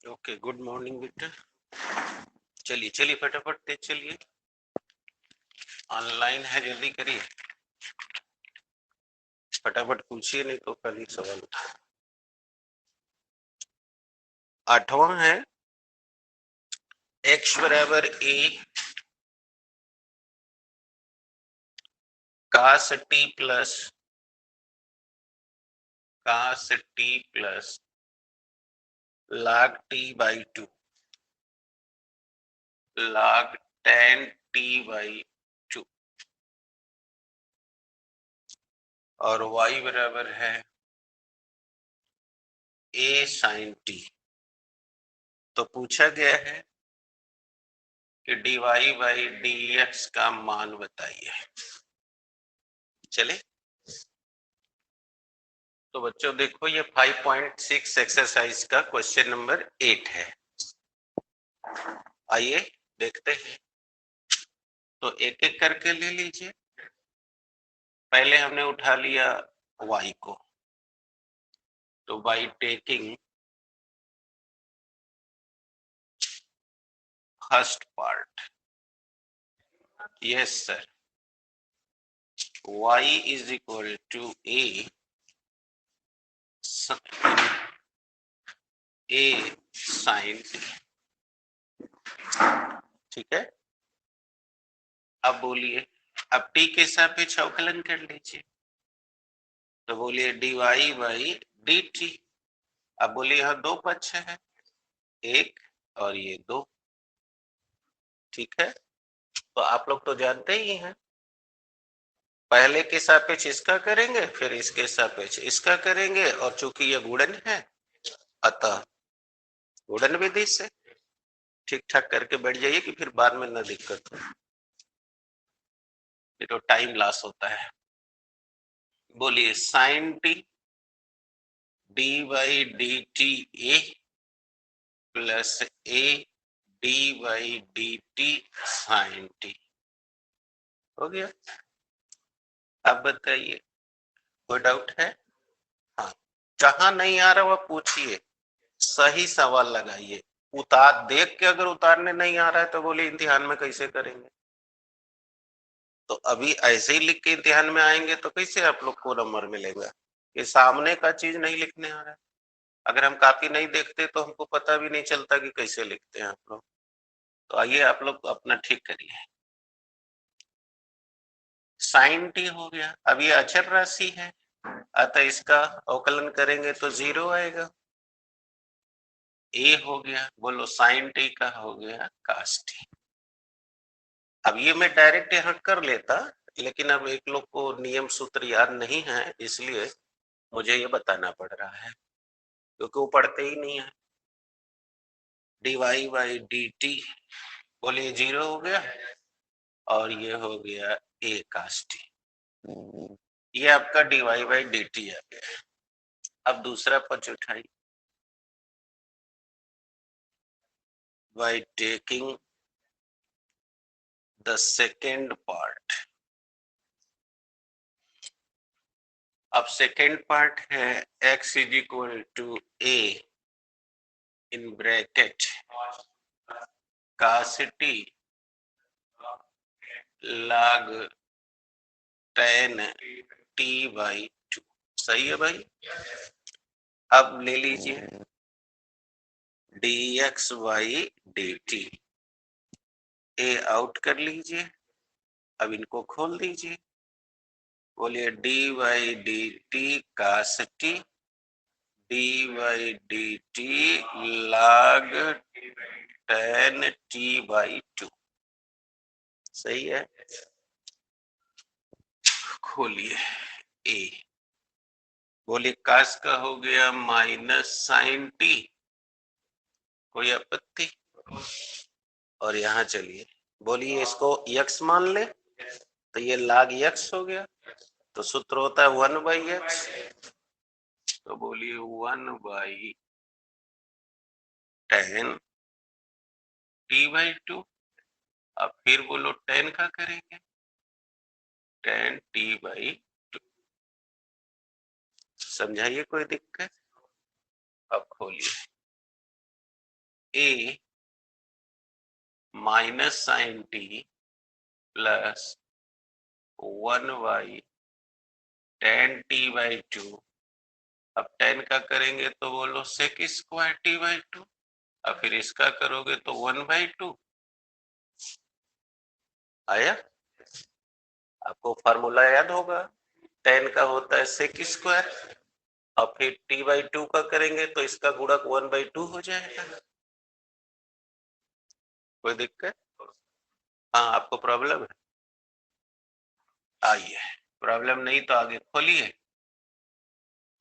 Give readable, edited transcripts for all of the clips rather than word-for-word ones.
Okay, good morning बेटा। चलिए चलिए फटाफट तेज चलिए, ऑनलाइन है, जल्दी करिए, फटाफट पूछिए, नहीं तो कल ही सवाल। आठवां है x बराबर a cos t plus log t by 2 log tan t by 2 और y बराबर है a sin t। तो पूछा गया है कि dy बाई dx का मान बताइए। चले तो बच्चों देखो, ये 5.6 एक्सरसाइज का क्वेश्चन नंबर 8 है। आइए देखते हैं। तो एक एक करके ले लीजिए। पहले हमने उठा लिया y को, तो by taking first part, yes sir, y is equal to a sin t। ठीक है, अब बोलिए, अब t के सापेक्ष अवकलन कर लीजिए। तो बोलिए dy बाई dt। अब बोलिए यहाँ दो पक्ष है, एक और ये दो। ठीक है, तो आप लोग तो जानते ही हैं, पहले के सापेक्ष इसका करेंगे, फिर इसके सापेक्ष इसका करेंगे, और चूंकि ये गुणन है अतः गुणन विधि से ठीक ठाक करके बैठ जाइए कि फिर बाद में ना दिक्कत हो, फिर तो टाइम लॉस होता है। बोलिए sine T D by D T A plus A D by D T sine T. हो गया। अब बताइए, कोई डाउट है? हाँ, जहां नहीं आ रहा वह पूछिए, सही सवाल लगाइए। उतार देख के अगर उतारने नहीं आ रहा है तो बोले इम्तिहान में कैसे करेंगे। तो अभी ऐसे ही लिख के इम्तिहान में आएंगे तो कैसे आप लोग को नंबर मिलेगा? ये सामने का चीज नहीं लिखने आ रहा है। अगर हम कॉपी नहीं देखते तो हमको पता भी नहीं चलता कि कैसे लिखते हैं आप लोग। तो आइए आप लोग अपना ठीक करिए। साइन टी हो गया, अब ये अचर राशि है, अतः इसका अवकलन करेंगे तो 0 आएगा। ए हो गया, बोलो साइन टी का हो गया कास टी। अब ये मैं डायरेक्ट यहाँ कर लेता, लेकिन अब एक लोग को नियम सूत्र याद नहीं है, इसलिए मुझे ये बताना पड़ रहा है, क्योंकि वो पढ़ते ही नहीं है। D Y by D T, बोलिए 0 हो गया, और ये हो गया ए कास टी। ये आपका d Y by D t आ गया। अब दूसरा पक्ष उठाई, by taking the second part. अब सेकेंड पार्ट है x is equal to a in bracket cos t log tan t by 2। सही है भाई। अब ले लीजिए dx by dt, a out कर लीजिए, अब इनको खोल दीजिए। बोलिए d by D t cos t D by D t log tan t by 2। सही है, खोलिए ए। बोलिए कास का हो गया माइनस साइन टी, कोई आपत्ति? और यहाँ चलिए, बोलिए इसको यक्स मान ले, तो ये log यक्स हो गया, तो सूत्र होता है 1 बाई एक्स। तो बोलिए 1 बाई tan t बाई 2। अब फिर बोलो tan का करेंगे, tan t बाई 2। समझाइए, कोई दिक्कत? अब खोलिए a minus sin t plus 1/tan t/2। अब 10 का करेंगे तो बोलो सेक स्क्वायर t/2, और फिर इसका करोगे तो 1/2। आया? आपको फार्मूला याद होगा, 10 का होता है सेक स्क्वायर, और फिर t/2 का करेंगे तो इसका गुणक 1/2 हो जाएगा। कोई दिक्कत? हाँ, आपको प्रॉब्लम है? आइए, प्रॉब्लम नहीं तो आगे खोलिए।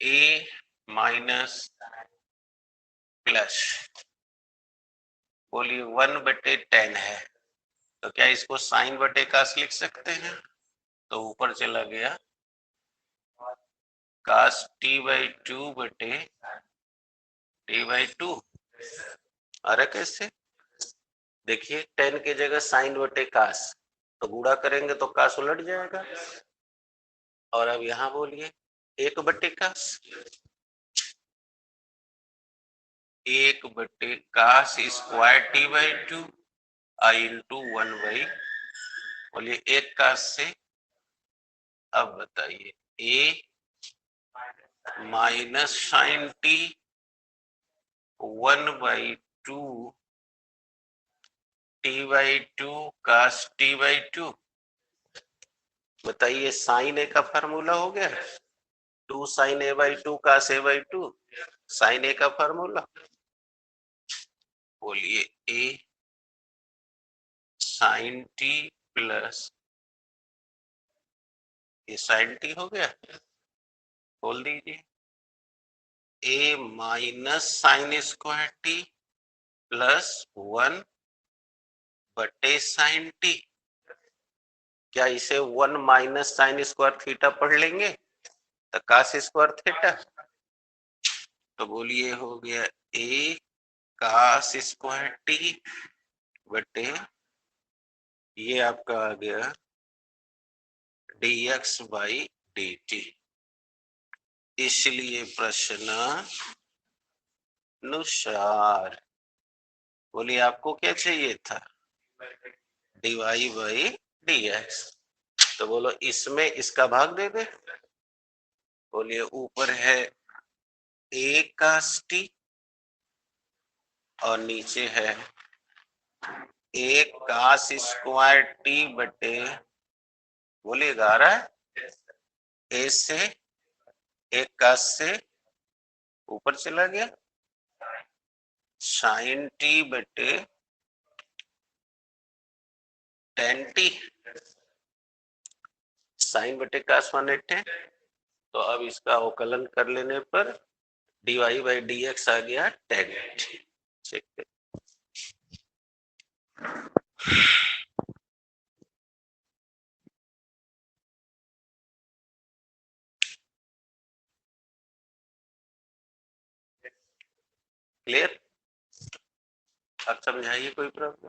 ए माइनस प्लस, बोलिए 1/10 है, तो क्या इसको साइन बटे कास लिख सकते हैं? तो ऊपर चला गया कास t/2 बटे t/2। अरे कैसे? देखिए 10 की जगह साइन बटे कास, तो गुणा करेंगे तो कास उलट जाएगा। और अब यहाँ बोलिए 1/कास, 1/कास स्क्वायर t/2 आई इंटू 1/, बोलिए 1 कास से। अब बताइए ए माइनस साइन टी 1/2 t/2 कास t/2। बताइए साइन ए का फार्मूला हो गया 2 साइन a/2 कास a/2, साइन ए का फार्मूला। बोलिए ए साइन टी प्लस, ये साइन टी हो गया, बोल दीजिए a minus sin square t plus 1/साइन टी। क्या इसे 1 माइनस साइन स्क्वायर थीटा पढ़ लेंगे तो कास स्क्वायर थीटा। तो बोलिए हो गया ए कास स्क्वायर टी बटे, ये आपका आ गया dx/dt। इसलिए प्रश्न अनुसार, बोलिए आपको क्या चाहिए था? dy/dx। तो बोलो इसमें इसका भाग दे दे। बोलिए ऊपर है a कास टी और नीचे है a कास स्क्वायर टी बटे, बोलिएगा आ रहा है, ए से एक कास से ऊपर चला गया साइन टी बटे टेन टी, साइन बटे कास 1/10। तो अब इसका अवकलन कर लेने पर dy/dx आ गया 10। ठीक है, क्लियर? अब समझाइए कोई प्रॉब्लम?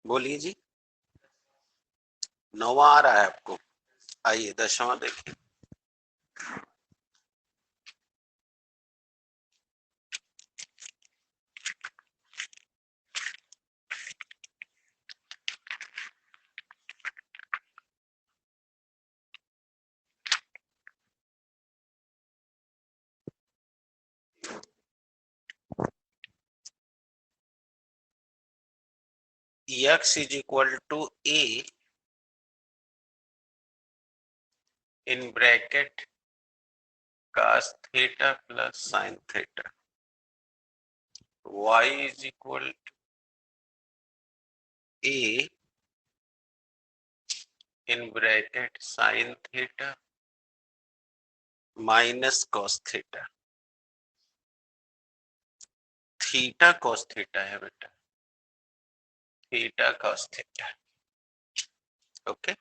बोलिए जी। 9वां आ रहा है आपको? आइए 10वां देखिए। x is equal to a in bracket cos theta plus sin theta, y is equal to a in bracket sin theta minus cos theta, theta cos theta है बेटा, थीटा cos theta। ओके,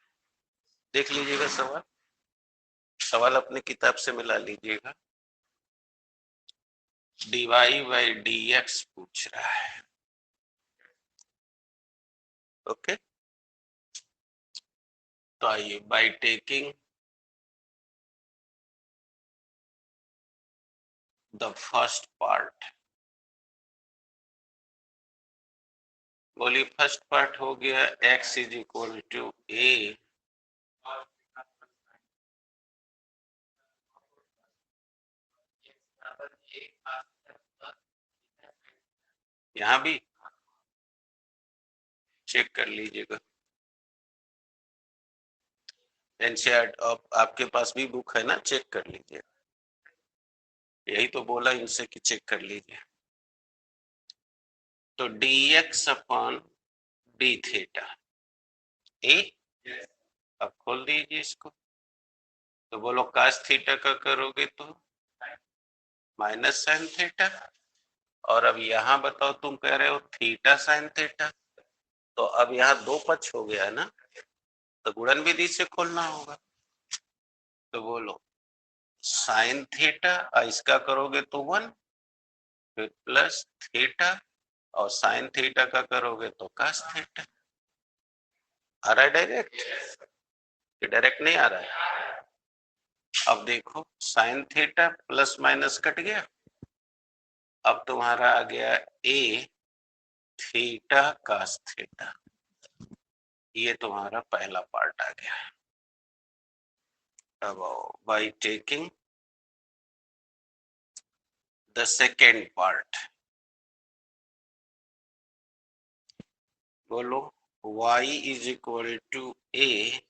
देख लीजिएगा सवाल, सवाल अपने किताब से मिला लीजिएगा। dy by dx पूछ रहा है। ओके, तो आइए, by taking the first part, बोलिए फर्स्ट पार्ट हो गया x is equal to a यहाँ भी चेक कर लीजिएगा। एनसीईआरटी अब आपके पास भी बुक है ना, चेक कर लीजिए। यही तो बोला इनसे कि चेक कर लीजिए। तो dx अपॉन डी थीटा ए, अब खोल दीजिए इसको, तो बोलो cos थीटा का करोगे तो माइनस साइन थीटा, और अब यहाँ बताओ तुम कह रहे हो थीटा साइन थीटा, तो अब यहाँ दो पक्ष हो गया है ना, तो गुणन विधि से खोलना होगा। तो बोलो साइन थीटा और इसका करोगे तो 1, फिर प्लस थीटा और साइन थीटा का करोगे तो cos थीटा। आ रहा है डायरेक्ट? डायरेक्ट नहीं आ रहा है? अब देखो sine theta plus minus cut गया, अब तुम्हारा आ गया ए थीटा cos थीटा। ये तुम्हारा पहला पार्ट आ गया। अब by taking the second part, बोलो y is equal to A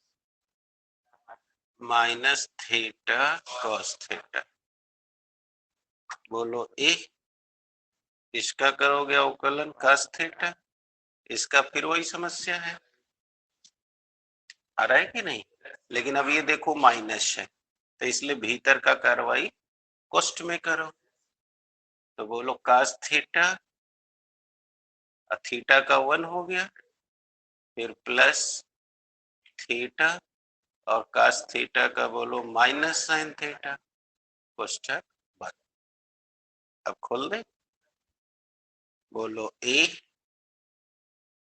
minus theta cos theta. बोलो ए, इसका करोगे अवकलन cos थीटा, इसका फिर वही समस्या है। आ रहा है कि नहीं? लेकिन अब ये देखो माइनस है, तो इसलिए भीतर का कार्रवाई कोष्ट में करो। तो बोलो cos थीटा, थीटा का 1 हो गया, फिर प्लस थीटा और cos थीटा का बोलो माइनस साइन थीटा, कोष्टक बंद। अब खोल दे, बोलो ए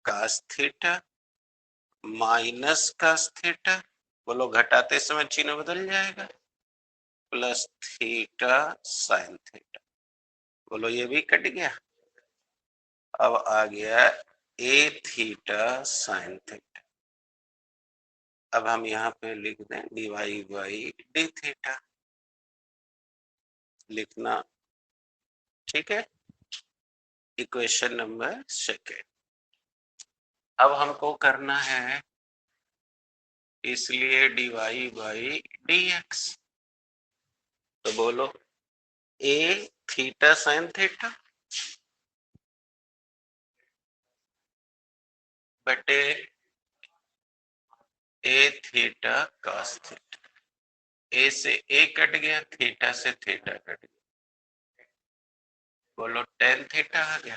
cos theta minus cos theta, बोलो घटाते समय चिन्ह बदल जाएगा, प्लस थीटा साइन थीटा। बोलो ये भी कट गया। अब आ गया ए थीटा साइन थीटा। अब हम यहाँ पे लिख दें D Y by D theta, लिखना ठीक है। Equation number second. अब हमको करना है इसलिए D Y by D X. तो बोलो ए थीटा साइन थीटा बटे A theta cos theta. A से ए कट गया, थीटा से थीटा कट गया, बोलो टेन थीटा आ गया।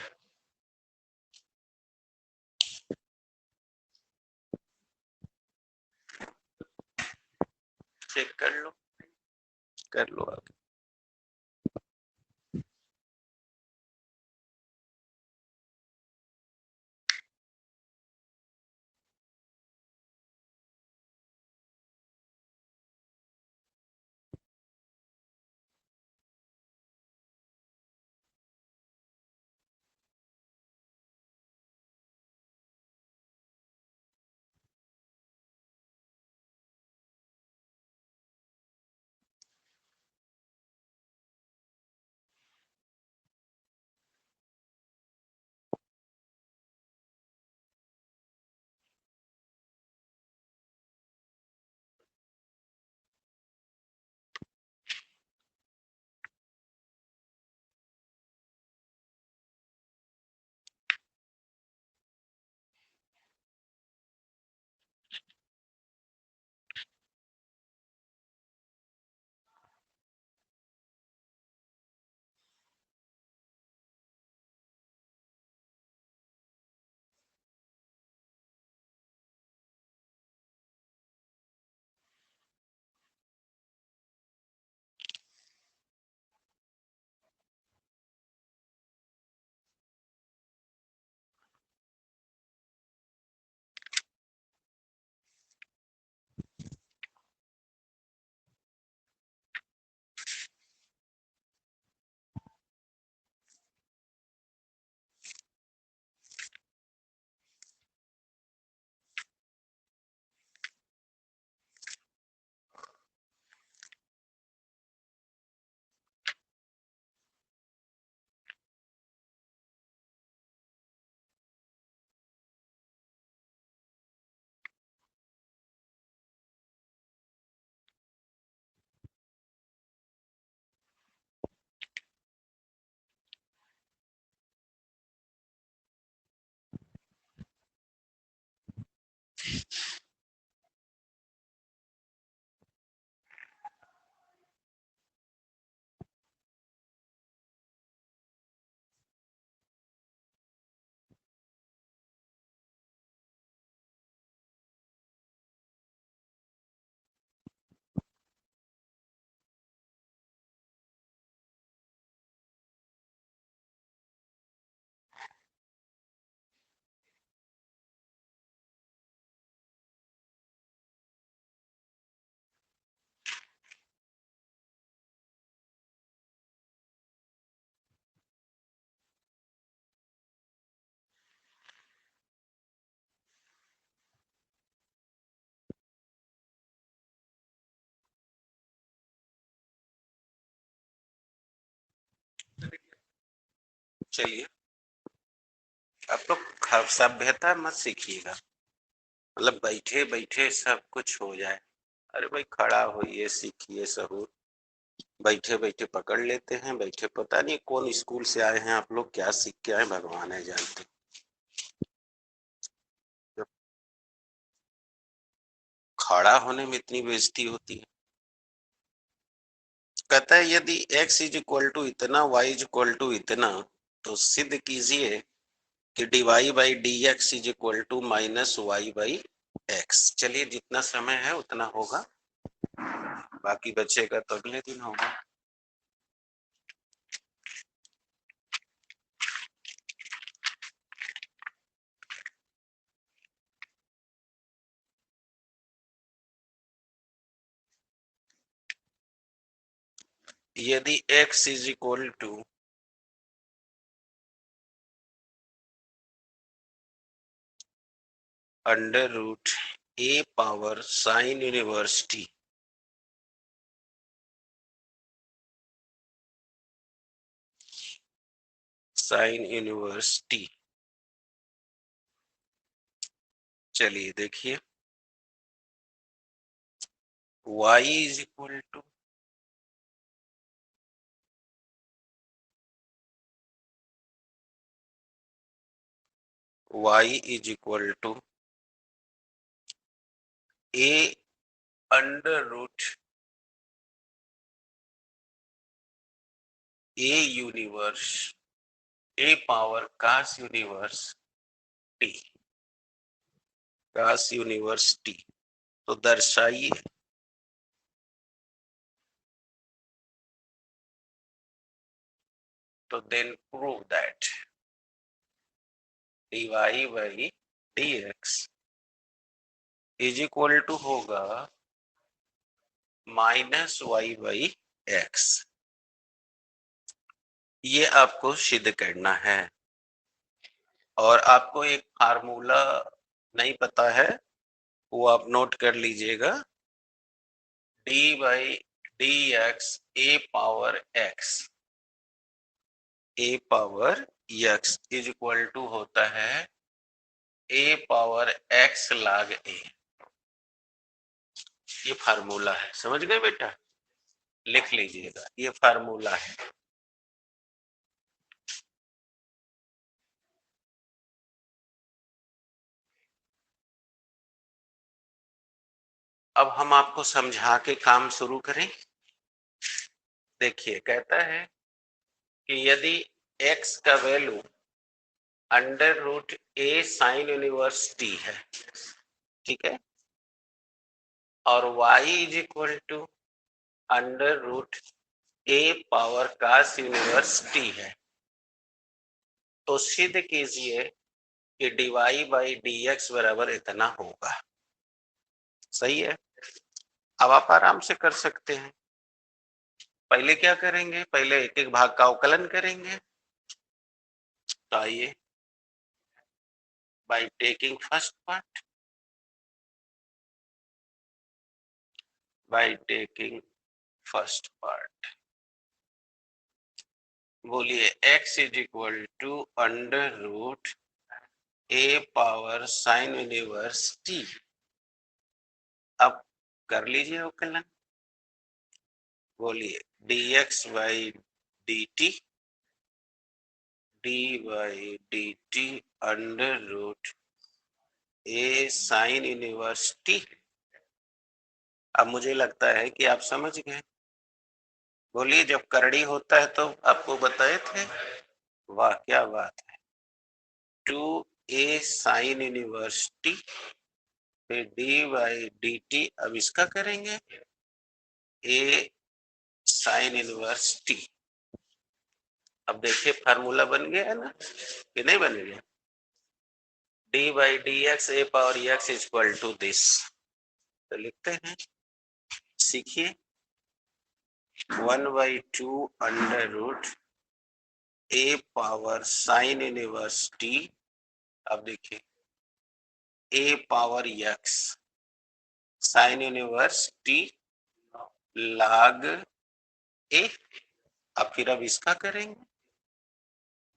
चेक कर लो आगे। चलिए अब तो सभ्यता मत सीखिएगा, मतलब बैठे बैठे सब कुछ हो जाए। अरे भाई खड़ा होइए, सीखिए सहूर। बैठे बैठे पकड़ लेते हैं, बैठे पता नहीं कौन स्कूल से आए हैं आप लोग, क्या सीख के आए भगवान है जानते। जब खड़ा होने में इतनी बेइज्जती होती है। कहता है यदि x इज इक्वल टू इतना, y इज इक्वल टू इतना, तो सिद्ध कीजिए कि dy by D X is equal to minus Y by X. चलिए जितना समय है उतना होगा, बाकी बचेगा तो अगले दिन होगा। यदि x is equal to under root A power sine inverse T, sine inverse T. चलिए देखिए y is equal to y is equal to A under root A inverse A power cos inverse T, cos inverse T. तो दर्शाइए तो then prove that dy by dx is equal to होगा minus Y by X. ये आपको सिद्ध करना है, और आपको एक फार्मूला नहीं पता है वो आप नोट कर लीजिएगा। D by D x A power X, A power x is equal to होता है A power X log A. ये फार्मूला है, समझ गए बेटा, लिख लीजिएगा ये फार्मूला है। अब हम आपको समझा के काम शुरू करें। देखिए कहता है कि यदि x का value under root A sine inverse T है, ठीक है, और y is equal to under root A power cos inverse T है, तो सिद्ध कीजिए कि dy बाई डी एक्स बराबर इतना होगा। सही है, अब आप आराम से कर सकते हैं। पहले क्या करेंगे, पहले एक एक भाग का अवकलन करेंगे। तो आइए, by taking first part, by taking first part, बोलिए x is equal to under root A power sine inverse T. अब कर लीजिए अवकलन, बोलिए dx by D T, D by D T under root A sine inverse T. अब मुझे लगता है कि आप समझ गए। बोलिए जब करड़ी होता है तो आपको बताए थे, वाह क्या बात है। Two A sine inverse T, फिर डी बाई डी टी, अब इसका करेंगे ए साइन इनवर्स टी। अब देखिए फार्मूला बन गया है ना कि नहीं बन गया। D by D x A power x is equal to this, तो लिखते हैं, सीखिए 1/2 अंडर रूट ए पावर साइन इनवर्स टी। अब देखिए a power x sin inverse t log a. अब फिर अब इसका करेंगे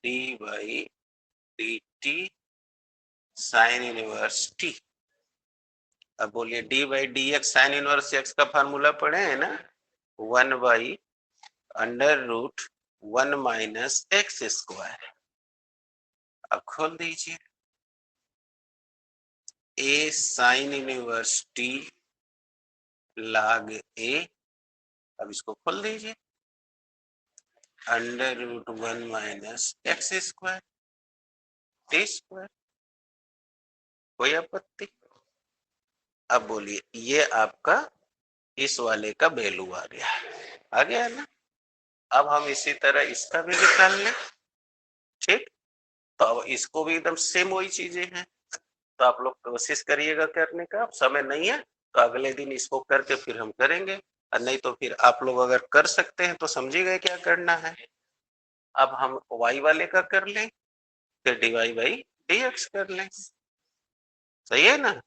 d by D T sin inverse t. अब बोलिए d by D x sin inverse x का फार्मूला पढ़े हैं ना, 1/√1 - - अब खोल दीजिए ए sign inverse t log a, अब इसको खोल दीजिए √1 - x²t²। कोई आपत्ति? अब बोलिए ये आपका इस वाले का वैल्यू आ गया, आ गया ना। अब हम इसी तरह इसका भी निकाल लें, ठीक। तो अब इसको भी एकदम सेम वही चीजें हैं, तो आप लोग कोशिश करिएगा करने का। अब समय नहीं है तो अगले दिन इसको करके फिर हम करेंगे, और नहीं तो फिर आप लोग अगर कर सकते हैं तो समझिए गए क्या करना है। अब हम y वाले का कर लें, फिर dy बाई dx कर लें, सही है ना।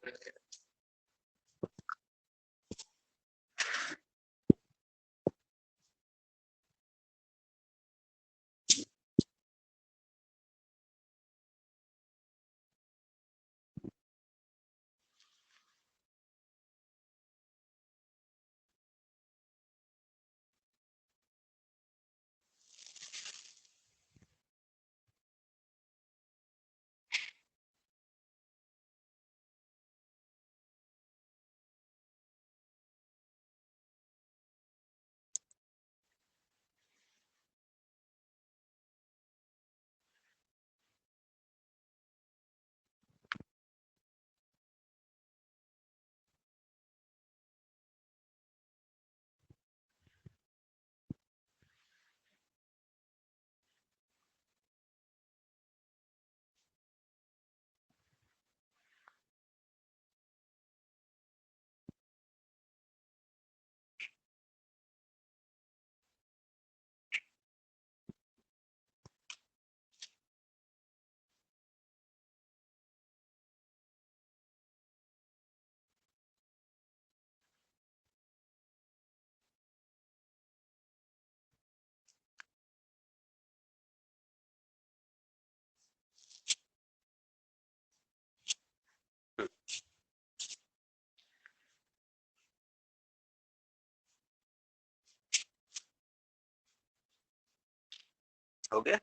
हो गया।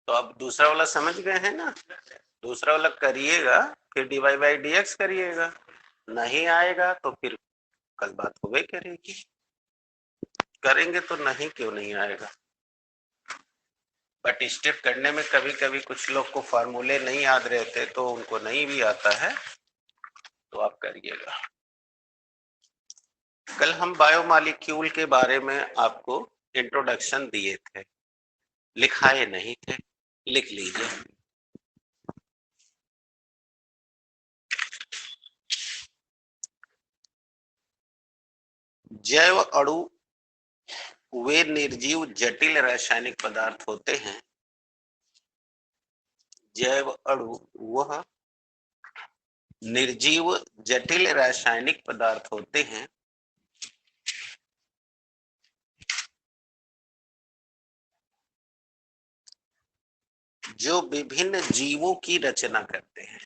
तो अब दूसरा वाला समझ गए हैं ना, दूसरा वाला करिएगा फिर dy बाई dx करिएगा, नहीं आएगा तो फिर कल बात होवे करेगी, करेंगे तो नहीं क्यों नहीं आएगा। बट स्टेप करने में कभी कभी कुछ लोग को फार्मूले नहीं याद रहते तो उनको नहीं भी आता है, तो आप करिएगा। कल हम बायोमॉलिक्यूल के बारे में आपको इंट्रोडक्शन दिए थे, लिखाए नहीं थे, लिख लीजिए। जैव अणु वे निर्जीव जटिल रासायनिक पदार्थ होते हैं, जैव अणु वह निर्जीव जटिल रासायनिक पदार्थ होते हैं जो विभिन्न जीवों की रचना करते हैं।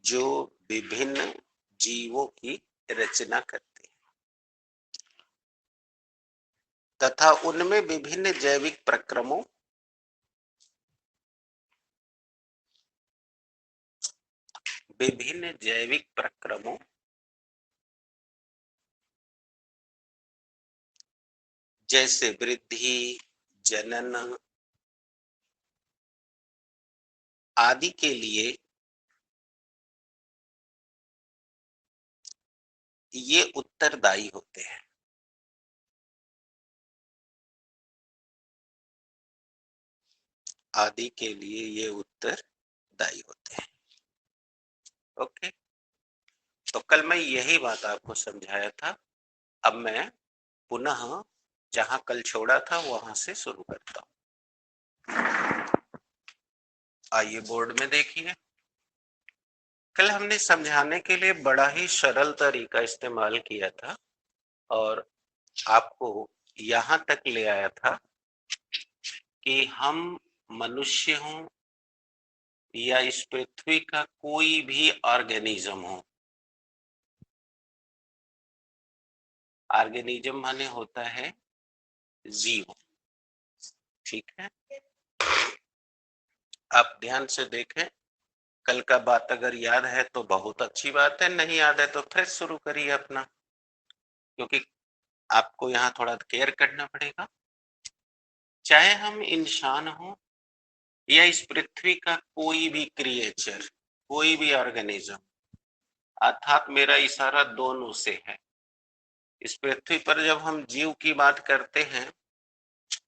जो विभिन्न जीवों की रचना करते हैं तथा उनमें विभिन्न जैविक प्रक्रमों विभिन्न जैविक प्रक्रमों जैसे वृद्धि, जनन आदि के लिए ये उत्तरदायी होते हैं। आदि के लिए ये उत्तरदायी होते हैं। ओके, तो कल मैं यही बात आपको समझाया था। अब मैं पुनः जहां कल छोड़ा था वहां से शुरू करता हूं। आइए बोर्ड में देखिए, कल हमने समझाने के लिए बड़ा ही सरल तरीका इस्तेमाल किया था और आपको यहाँ तक ले आया था कि हम मनुष्य हों या इस पृथ्वी का कोई भी ऑर्गेनिज्म हो, ऑर्गेनिज्म माने होता है जीव, ठीक है। आप ध्यान से देखें, कल का बात अगर याद है तो बहुत अच्छी बात है, नहीं याद है तो फिर शुरू करिए अपना, क्योंकि आपको यहाँ थोड़ा केयर करना पड़ेगा। चाहे हम इंसान हो या इस पृथ्वी का कोई भी क्रिएचर, कोई भी ऑर्गेनिज्म, अर्थात मेरा इशारा दोनों से है। इस पृथ्वी पर जब हम जीव की बात करते हैं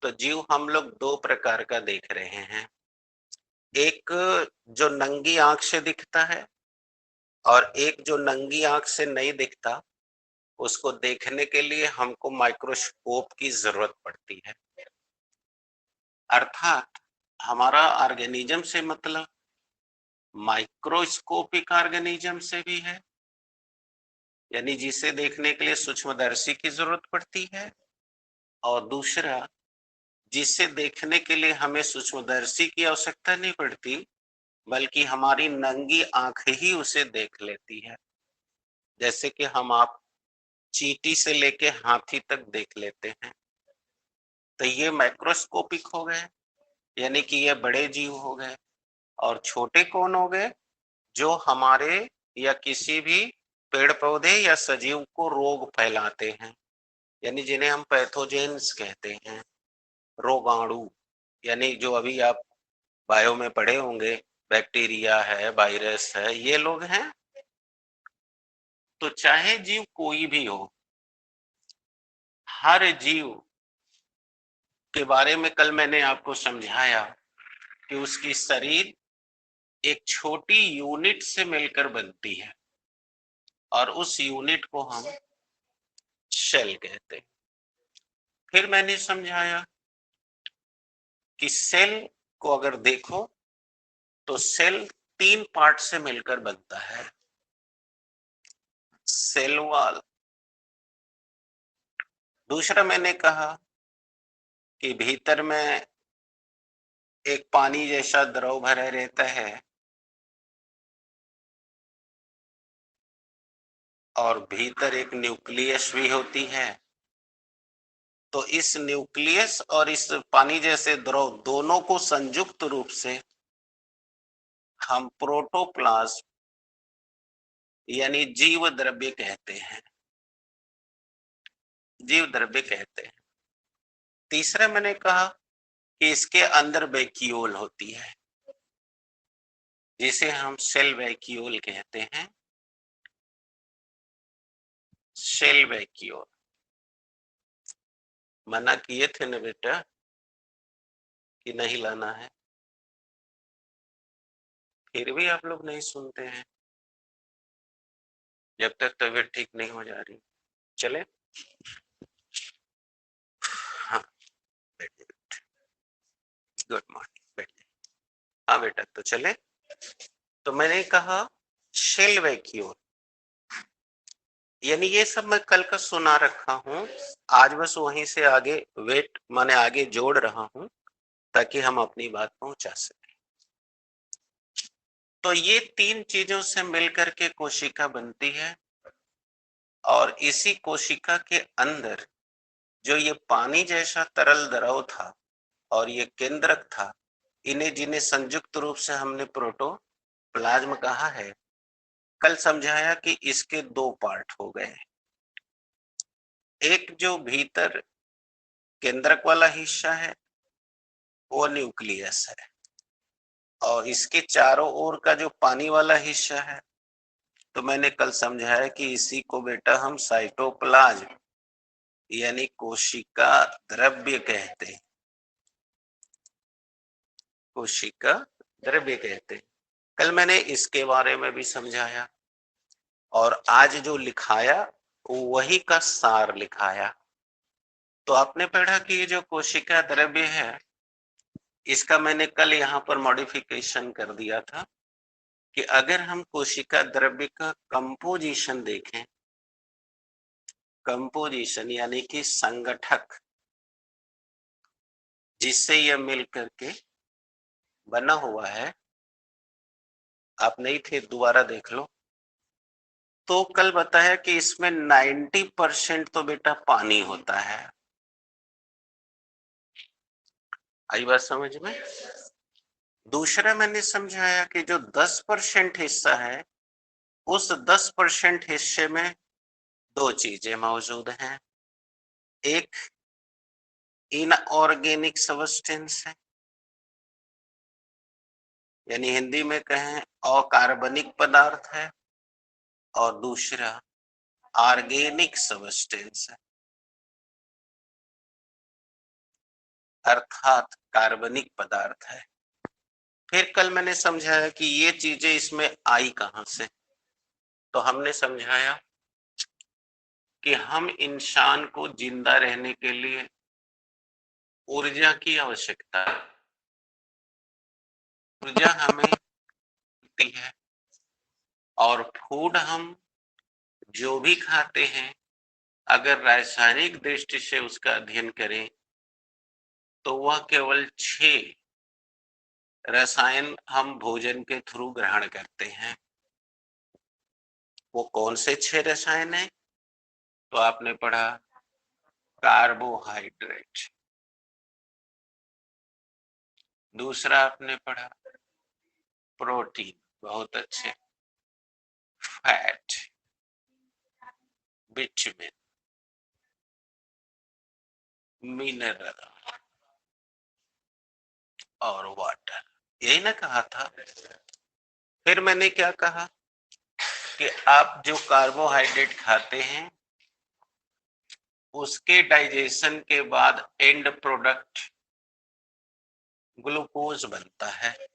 तो जीव हम लोग दो प्रकार का देख रहे हैं। एक जो नंगी आंख से दिखता है और एक जो नंगी आंख से नहीं दिखता, उसको देखने के लिए हमको माइक्रोस्कोप की जरूरत पड़ती है। अर्थात हमारा ऑर्गेनिज्म से मतलब माइक्रोस्कोपिक ऑर्गेनिज्म से भी है, यानी जिसे देखने के लिए सूक्ष्मदर्शी की जरूरत पड़ती है, और दूसरा जिसे देखने के लिए हमें सूक्ष्मदर्शी की आवश्यकता नहीं पड़ती, बल्कि हमारी नंगी आंख ही उसे देख लेती है। जैसे कि आप चींटी से लेके हाथी तक देख लेते हैं, तो ये माइक्रोस्कोपिक हो गए, यानी कि ये बड़े जीव हो गए। और छोटे कौन हो गए? जो हमारे या किसी भी पेड़ पौधे या सजीव को रोग फैलाते हैं, यानी जिन्हें हम पैथोजेंस कहते हैं, रोगाणु। यानी जो अभी आप बायो में पढ़े होंगे, बैक्टीरिया है, वायरस है, ये लोग हैं। तो चाहे जीव कोई भी हो, हर जीव के बारे में कल मैंने आपको समझाया कि उसकी शरीर एक छोटी यूनिट से मिलकर बनती है और उस यूनिट को हम सेल कहते हैं। फिर मैंने समझाया कि सेल को अगर देखो तो सेल 3 पार्ट से मिलकर बनता है। Cell wall. दूसरा मैंने कहा कि भीतर में एक पानी जैसा द्रव भरा रहता है और भीतर एक न्यूक्लियस भी होती है। तो इस न्यूक्लियस और इस पानी जैसे द्रव दोनों को संयुक्त रूप से हम प्रोटोप्लाज्म यानी जीव द्रव्य कहते हैं, जीव द्रव्य कहते हैं। तीसरा मैंने कहा कि इसके अंदर वैक्यूल होती है, जिसे हम सेल वैक्यूल कहते हैं, सेल वैक्यूल। मना किए थे ना बेटा कि नहीं लाना है, फिर भी आप लोग नहीं सुनते हैं जब तक तबीयत ठीक नहीं हो जा रही। चले, हाँ बेटे, गुड मॉर्निंग बेटे। हाँ बेटा, तो चले। तो मैंने कहा सेल वैक्यूल, यानी ये सब मैं कल का सुना रखा हूं, आज बस वहीं से आगे वेट माने आगे जोड़ रहा हूं ताकि हम अपनी बात पहुंचा सकें। तो ये 3 चीजों से मिलकर के कोशिका बनती है और इसी कोशिका के अंदर जो ये पानी जैसा तरल द्रव था और ये केंद्रक था, इन्हें जिन्हें संयुक्त रूप से हमने प्रोटोप्लाज्म कहा है। कल समझाया कि इसके 2 पार्ट हो गए। एक जो भीतर केंद्रक वाला हिस्सा है वो न्यूक्लियस है, और इसके चारों ओर का जो पानी वाला हिस्सा है, तो मैंने कल समझाया कि इसी को बेटा हम साइटोप्लाज्म यानी कोशिका द्रव्य कहते हैं, कोशिका द्रव्य कहते हैं। कल मैंने इसके बारे में भी समझाया और आज जो लिखाया वही का सार लिखाया। तो आपने पढ़ा कि ये जो कोशिका द्रव्य है, इसका मैंने कल यहाँ पर मॉडिफिकेशन कर दिया था कि अगर हम कोशिका द्रव्य का कंपोजिशन देखें, कंपोजिशन यानी कि संगठक जिससे यह मिल करके बना हुआ है, आप नहीं थे दोबारा देख लो, तो कल बताया कि इसमें 90% तो बेटा पानी होता है। आई बात समझ में? दूसरा मैंने समझाया कि जो 10% हिस्सा है, उस 10% हिस्से में दो चीजें मौजूद हैं। एक इनऑर्गेनिक सब्सटेंस है, यानी हिंदी में कहें अकार्बनिक पदार्थ है, और दूसरा ऑर्गेनिक सब्सटेंस है, अर्थात कार्बनिक पदार्थ है। फिर कल मैंने समझाया कि ये चीजें इसमें आई कहां से, तो हमने समझाया कि हम इंसान को जिंदा रहने के लिए ऊर्जा की आवश्यकता है, ऊर्जा हमें मिलती है, और फूड हम जो भी खाते हैं अगर रासायनिक दृष्टि से उसका अध्ययन करें तो वह केवल 6 रसायन हम भोजन के थ्रू ग्रहण करते हैं। वो कौन से 6 रसायन हैं? तो आपने पढ़ा कार्बोहाइड्रेट, दूसरा आपने पढ़ा प्रोटीन, बहुत अच्छे, फैट, विटामिन, मिनरल और वाटर, यही ना कहा था। फिर मैंने क्या कहा कि आप जो कार्बोहाइड्रेट खाते हैं उसके डाइजेशन के बाद एंड प्रोडक्ट ग्लूकोज बनता है।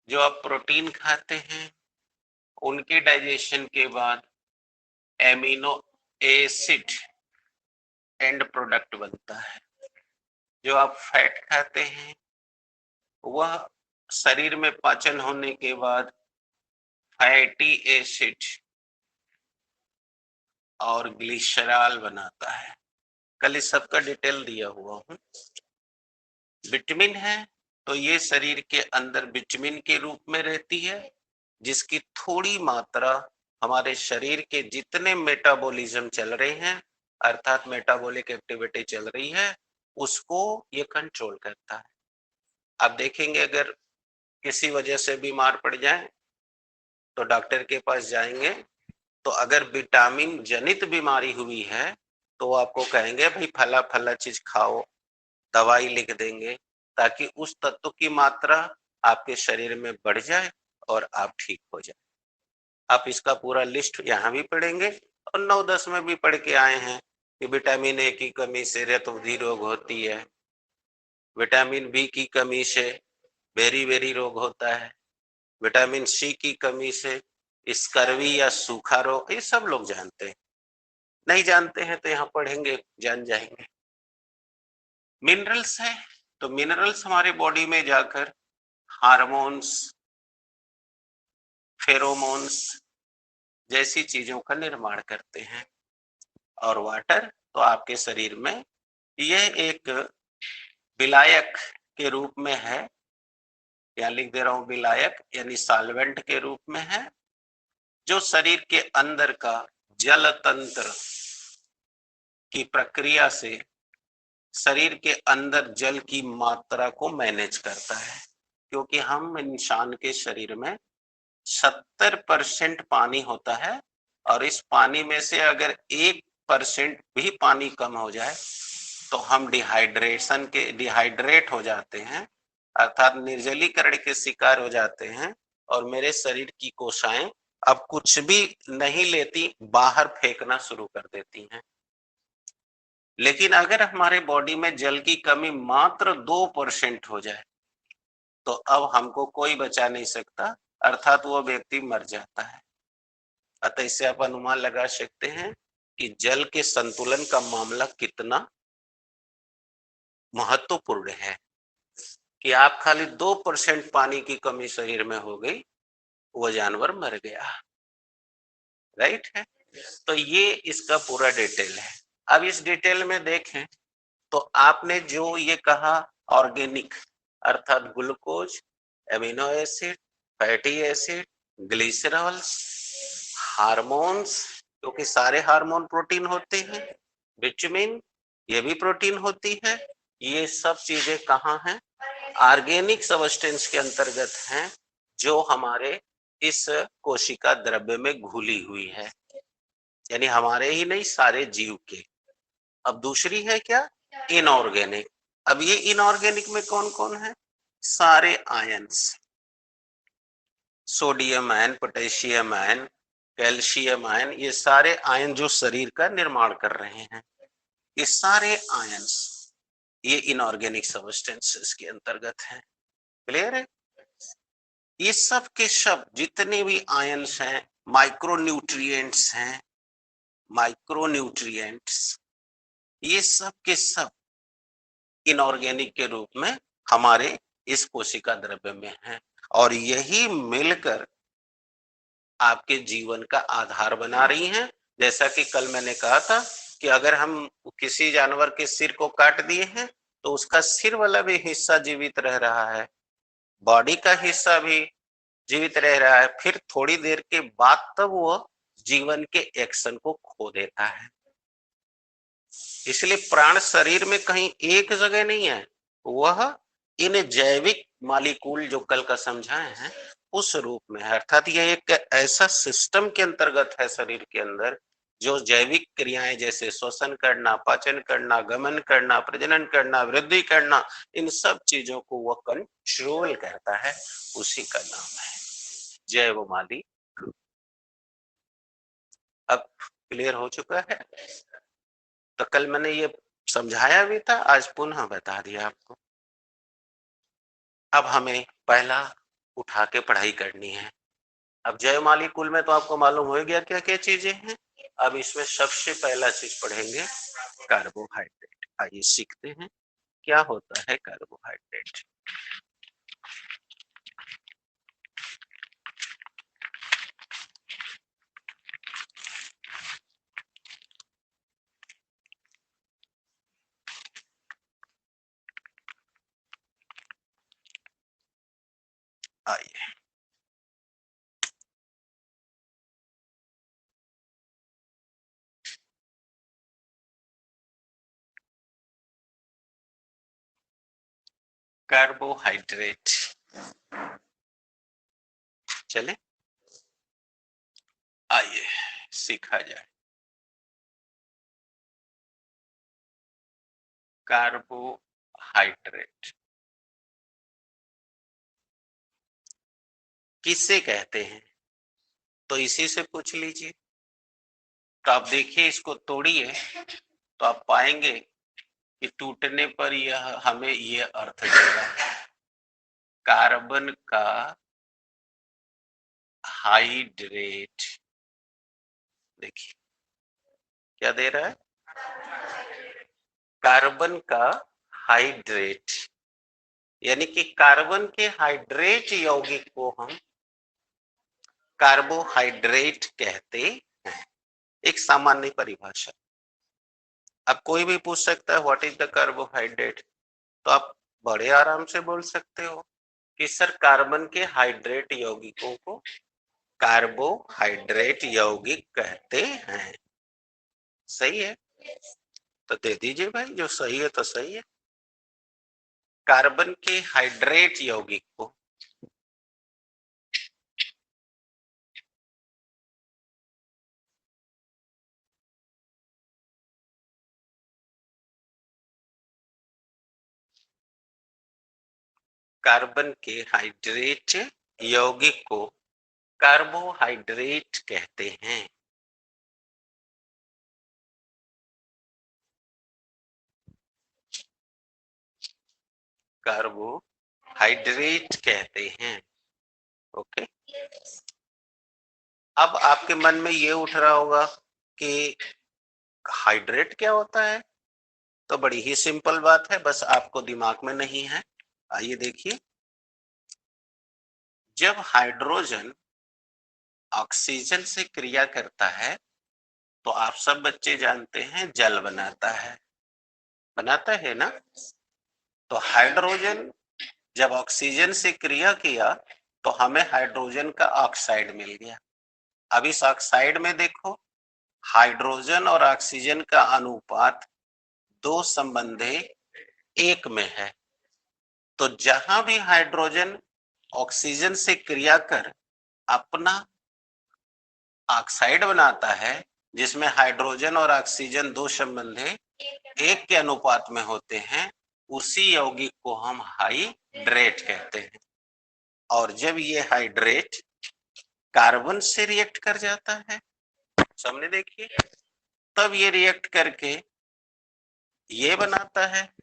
जो आप प्रोटीन खाते हैं उनके डाइजेशन के बाद एमिनो एसिड एंड प्रोडक्ट बनता है। जो आप फैट खाते हैं वह शरीर में पाचन होने के बाद फैटी एसिड और ग्लिसरॉल बनाता है। कल इस सबका डिटेल दिया हुआ हूं। विटामिन है तो ये शरीर के अंदर विटामिन के रूप में रहती है, जिसकी थोड़ी मात्रा हमारे शरीर के जितने मेटाबॉलिज्म चल रहे हैं, अर्थात मेटाबॉलिक एक्टिविटी चल रही है, उसको ये कंट्रोल करता है। आप देखेंगे अगर किसी वजह से बीमार पड़ जाए तो डॉक्टर के पास जाएंगे, तो अगर विटामिन जनित बीमारी हुई है तो वो आपको कहेंगे भाई फला फला चीज खाओ, दवाई लिख देंगे ताकि उस तत्व की मात्रा आपके शरीर में बढ़ जाए और आप ठीक हो जाए। आप इसका पूरा लिस्ट यहाँ भी पढ़ेंगे और 9-10 में भी पढ़ के आए हैं कि विटामिन ए की कमी से रक्तवृद्धि रोग होती है, विटामिन बी की कमी से बेरी बेरी रोग होता है, विटामिन सी की कमी से स्कर्वी या सूखा रोग, ये सब लोग जानते हैं। नहीं जानते हैं तो यहाँ पढ़ेंगे जान जाएंगे। मिनरल्स है तो मिनरल्स हमारे बॉडी में जाकर हार्मोन्स, फेरोमोन्स जैसी चीजों का निर्माण करते हैं। और वाटर तो आपके शरीर में यह एक विलायक के रूप में है, या लिख दे रहा हूं विलायक यानी सॉल्वेंट के रूप में है, जो शरीर के अंदर का जल तंत्र की प्रक्रिया से शरीर के अंदर जल की मात्रा को मैनेज करता है। क्योंकि हम इंसान के शरीर में 70% पानी होता है, और इस पानी में से अगर 1% भी पानी कम हो जाए तो हम डिहाइड्रेट हो जाते हैं, अर्थात निर्जलीकरण के शिकार हो जाते हैं, और मेरे शरीर की कोशिकाएं अब कुछ भी नहीं लेती, बाहर फेंकना शुरू कर देती हैं। लेकिन अगर हमारे बॉडी में जल की कमी मात्र 2% हो जाए तो अब हमको कोई बचा नहीं सकता, अर्थात वो व्यक्ति मर जाता है। अतः इससे आप अनुमान लगा सकते हैं कि जल के संतुलन का मामला कितना महत्वपूर्ण है। कि आप खाली 2% पानी की कमी शरीर में हो गई, वो जानवर मर गया, राइट है। तो ये इसका पूरा डिटेल है। अब इस डिटेल में देखें तो आपने जो ये कहा ऑर्गेनिक अर्थात glucose, amino acid, fatty acid, glycerols, hormones, क्योंकि सारे हार्मोन प्रोटीन होते हैं, विटामिन ये भी प्रोटीन होती है, ये सब चीजें कहाँ हैं? ऑर्गेनिक सबस्टेंस के अंतर्गत हैं, जो हमारे इस कोशिका द्रव्य में घुली हुई है, यानी हमारे ही नहीं सारे जीव के। अब दूसरी है क्या? इनऑर्गेनिक। अब ये इनऑर्गेनिक में कौन कौन है? सारे ions, sodium ion, potassium ion, calcium ion, ये सारे आयन जो शरीर का निर्माण कर रहे हैं, ये सारे आयंस ये इनऑर्गेनिक सबस्टेंसेस के अंतर्गत हैं। क्लियर है? ये सब के सब जितने भी आयंस हैं, माइक्रोन्यूट्रिएंट्स हैं, माइक्रोन्यूट्रिएंट्स, ये सब के सब इनऑर्गेनिक के रूप में हमारे इस कोशिका द्रव्य में है, और यही मिलकर आपके जीवन का आधार बना रही हैं। जैसा कि कल मैंने कहा था कि अगर हम किसी जानवर के सिर को काट दिए हैं तो उसका सिर वाला भी हिस्सा जीवित रह रहा है, बॉडी का हिस्सा भी जीवित रह रहा है, फिर थोड़ी देर के बाद तब वो जीवन के एक्शन को खो देता है। इसलिए प्राण शरीर में कहीं एक जगह नहीं है, वह इन जैविक मालिकूल जो कल का समझाए हैं उस रूप में है। अर्थात यह एक ऐसा सिस्टम के अंतर्गत है शरीर के अंदर, जो जैविक क्रियाएं जैसे श्वसन करना, पाचन करना, गमन करना, प्रजनन करना, वृद्धि करना, इन सब चीजों को वह कंट्रोल करता है, उसी का नाम है जैव मालिक। अब क्लियर हो चुका है? तो कल मैंने ये समझाया भी था, आज पुनः बता दिया आपको। अब हमें पहला उठा के पढ़ाई करनी है। अब जैव मालिकूल में तो आपको मालूम हो गया क्या क्या चीजें हैं। अब इसमें सबसे पहला चीज पढ़ेंगे कार्बोहाइड्रेट। आइए सीखते हैं क्या होता है कार्बोहाइड्रेट। आइए कार्बोहाइड्रेट चले, आइए सीखा जाए। कार्बोहाइड्रेट किसे कहते हैं तो इसी से पूछ लीजिए। तो आप देखिए, इसको तोड़िए तो आप पाएंगे कि टूटने पर यह हमें यह अर्थ देगा, कार्बन का हाइड्रेट। देखिए क्या दे रहा है, कार्बन का हाइड्रेट, यानी कि कार्बन के हाइड्रेट यौगिक को हम कार्बोहाइड्रेट कहते हैं। एक सामान्य परिभाषा। अब कोई भी पूछ सकता है व्हाट इज द कार्बोहाइड्रेट, तो आप बड़े आराम से बोल सकते हो कि सर कार्बन के हाइड्रेट यौगिकों को कार्बोहाइड्रेट यौगिक कहते हैं। सही है तो दे दीजिए भाई, जो सही है तो सही है। कार्बन के हाइड्रेट यौगिक को कार्बन के हाइड्रेट यौगिक को कार्बोहाइड्रेट कहते हैं। कार्बोहाइड्रेट कहते हैं। ओके। अब आपके मन में ये उठ रहा होगा कि हाइड्रेट क्या होता है। तो बड़ी ही सिंपल बात है, बस आपको दिमाग में नहीं है, आइए देखिए, जब हाइड्रोजन ऑक्सीजन से क्रिया करता है तो आप सब बच्चे जानते हैं जल बनाता है ना। तो हाइड्रोजन जब ऑक्सीजन से क्रिया किया तो हमें हाइड्रोजन का ऑक्साइड मिल गया। अब इस ऑक्साइड में देखो, हाइड्रोजन और ऑक्सीजन का अनुपात 2:1 में है। तो जहां भी हाइड्रोजन ऑक्सीजन से क्रिया कर अपना ऑक्साइड बनाता है, जिसमें हाइड्रोजन और ऑक्सीजन 2:1 के अनुपात में होते हैं, उसी यौगिक को हम हाइड्रेट कहते हैं। और जब ये हाइड्रेट कार्बन से रिएक्ट कर जाता है, सामने देखिए, तब ये रिएक्ट करके ये बनाता है।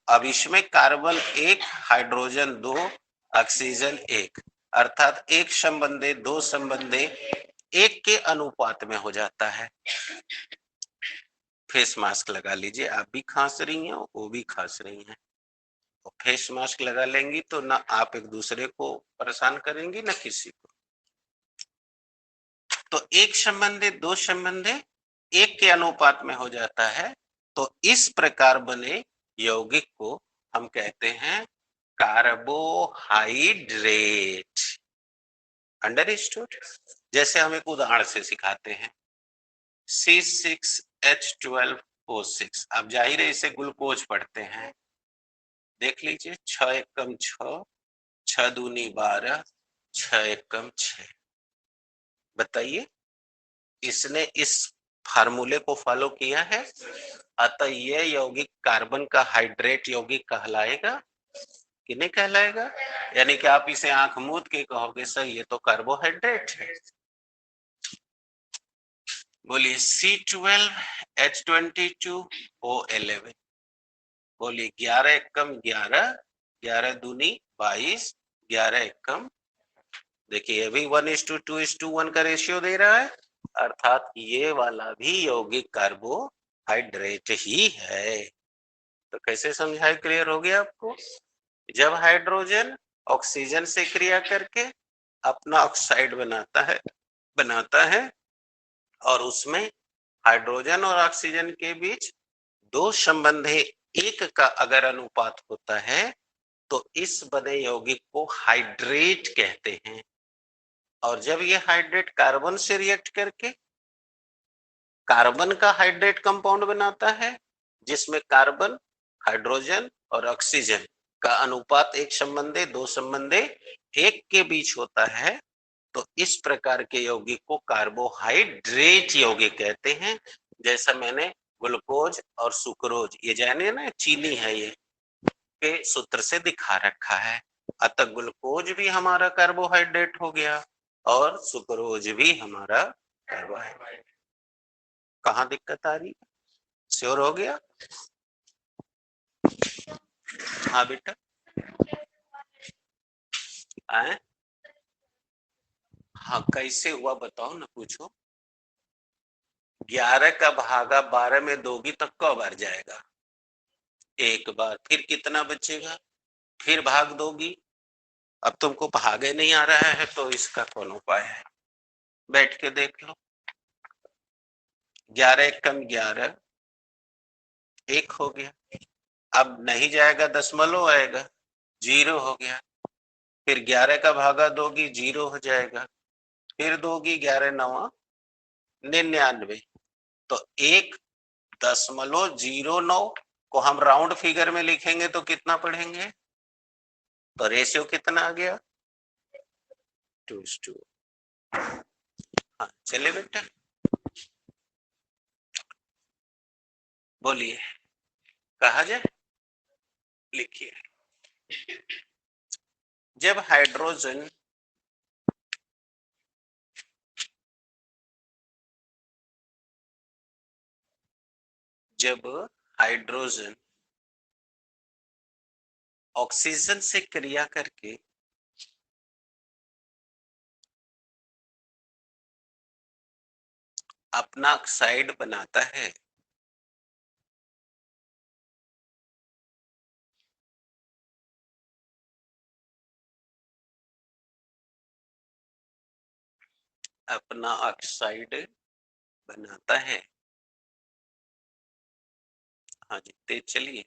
अब इसमें कार्बन 1, हाइड्रोजन 2, ऑक्सीजन 1, अर्थात 1:2:1 के अनुपात में हो जाता है। फेस मास्क लगा लीजिए, आप भी खांस रही हैं, वो भी खांस रही हैं। तो फेस मास्क लगा लेंगी तो ना आप एक दूसरे को परेशान करेंगी ना किसी को। तो 1:2:1 के अनुपात में हो जाता है। तो इस प्रकार बने यौगिक को हम कहते हैं कार्बोहाइड्रेट। अंडरस्टूड? जैसे हम एक उदाहरण से सिखाते हैं, C6H12O6। अब जाहिर है इसे ग्लूकोज पढ़ते हैं। देख लीजिए, 6 एकम 6, 6 दूनी 12, 6 एकम 6। बताइए, इसने इस फार्मूले को फॉलो किया है, अतः यह यौगिक कार्बन का हाइड्रेट यौगिक कहलाएगा कि नहीं कहलाएगा? यानी कि आप इसे आंख मूंद के कहोगे सर ये तो कार्बोहाइड्रेट है। बोलिए C12H22O11। बोलिए 11 एकम 11, 11 दूनी 22, 11 एकम। देखिए ये भी 1:2:1 का रेशियो दे रहा है, अर्थात ये वाला भी यौगिक कार्बोहाइड्रेट ही है। तो कैसे समझाए? क्लियर हो गया आपको? जब हाइड्रोजन ऑक्सीजन से क्रिया करके अपना ऑक्साइड बनाता है और उसमें हाइड्रोजन और ऑक्सीजन के बीच 2:1 का अगर अनुपात होता है तो इस बने यौगिक को हाइड्रेट कहते हैं। और जब ये हाइड्रेट कार्बन से रिएक्ट करके कार्बन का हाइड्रेट कंपाउंड बनाता है, जिसमें कार्बन, हाइड्रोजन और ऑक्सीजन का अनुपात 1:2:1 के बीच होता है, तो इस प्रकार के यौगिक को कार्बोहाइड्रेट यौगिक कहते हैं। जैसा मैंने ग्लूकोज और सुक्रोज, ये जाने ना चीनी है, ये के सूत्र से दिखा रखा है। अतः ग्लूकोज भी हमारा कार्बोहाइड्रेट हो गया और सुक्रोज भी हमारा कार्बोहाइड्रेट। कहाँ दिक्कत आ रही है? श्योर हो गया? हाँ बेटा, आए? हाँ कैसे हुआ बताओ ना, पूछो। 11 का भागा 12 में दोगी तो क बार जाएगा? एक बार। फिर कितना बचेगा? फिर भाग दोगी। अब तुमको भागे नहीं आ रहा है तो इसका कौन उपाय है? बैठ के देख लो। 11 एकम 11, 1 हो गया। अब नहीं जाएगा, दशमलव आएगा, 0 हो गया। फिर 11 का भागा दोगी, 0 हो जाएगा। फिर दोगी 11×9 = 99। तो 1.09 को हम राउंड फिगर में लिखेंगे तो कितना पढ़ेंगे? तो रेशियो कितना आ गया? 2:2। हाँ चले बेटा, बोलिए, कहा जाए? लिखिए, जब हाइड्रोजन ऑक्सीजन से क्रिया करके अपना ऑक्साइड बनाता है, अपना ऑक्साइड बनाता है। हाँ जी, तेज चलिए।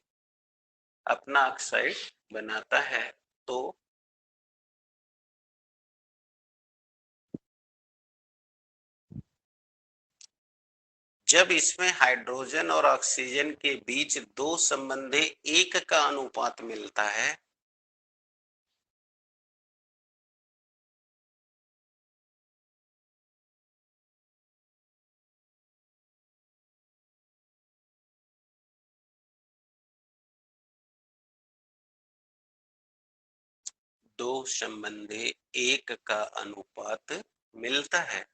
अपना ऑक्साइड बनाता है तो जब इसमें हाइड्रोजन और ऑक्सीजन के बीच दो संबंधी एक का अनुपात मिलता है, दो संबंधी एक का अनुपात मिलता है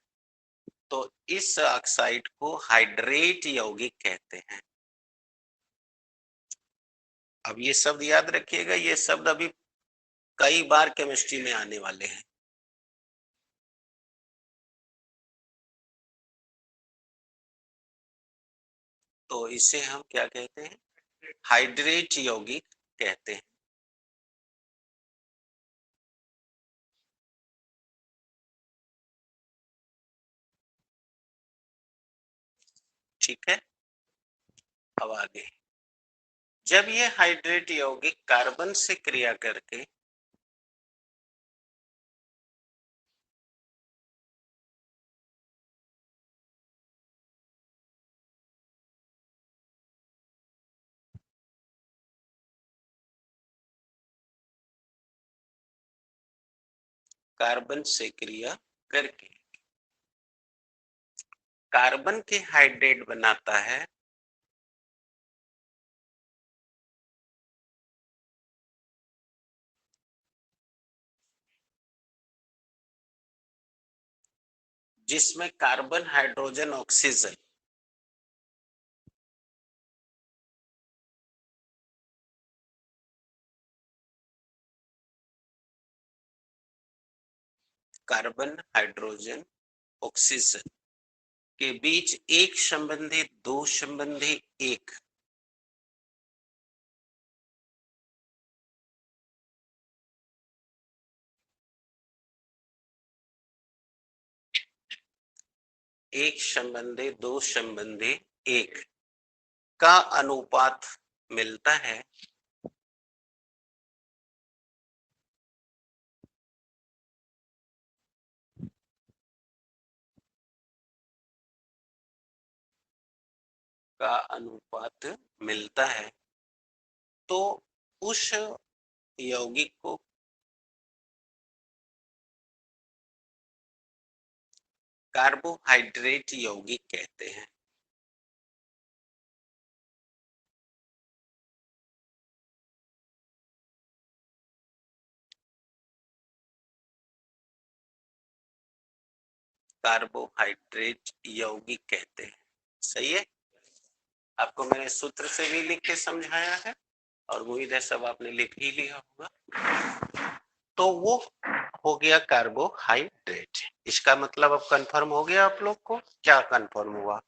तो इस ऑक्साइड को हाइड्रेट यौगिक कहते हैं। अब ये शब्द याद रखिएगा, ये शब्द अभी कई बार केमिस्ट्री में आने वाले हैं। तो इसे हम क्या कहते हैं? हाइड्रेट यौगिक कहते हैं। ठीक है, अब आगे। जब ये हाइड्रेट यौगिक कार्बन से क्रिया करके कार्बन से क्रिया करके कार्बन के हाइड्रेट बनाता है, जिसमें carbon, hydrogen, oxygen carbon, hydrogen, oxygen के बीच एक संबंधी, दो संबंधी, एक एक संबंधी, दो संबंधी, एक का अनुपात मिलता है, का अनुपात मिलता है तो उस यौगिक को कार्बोहाइड्रेट यौगिक कहते हैं। कार्बोहाइड्रेट यौगिक कहते हैं। सही है, आपको मैंने सूत्र से भी लिख के समझाया है और उम्मीद है सब आपने लिख ही लिया होगा। तो वो हो गया कार्बोहाइड्रेट। इसका मतलब अब कंफर्म हो गया आप लोग को? क्या कंफर्म हुआ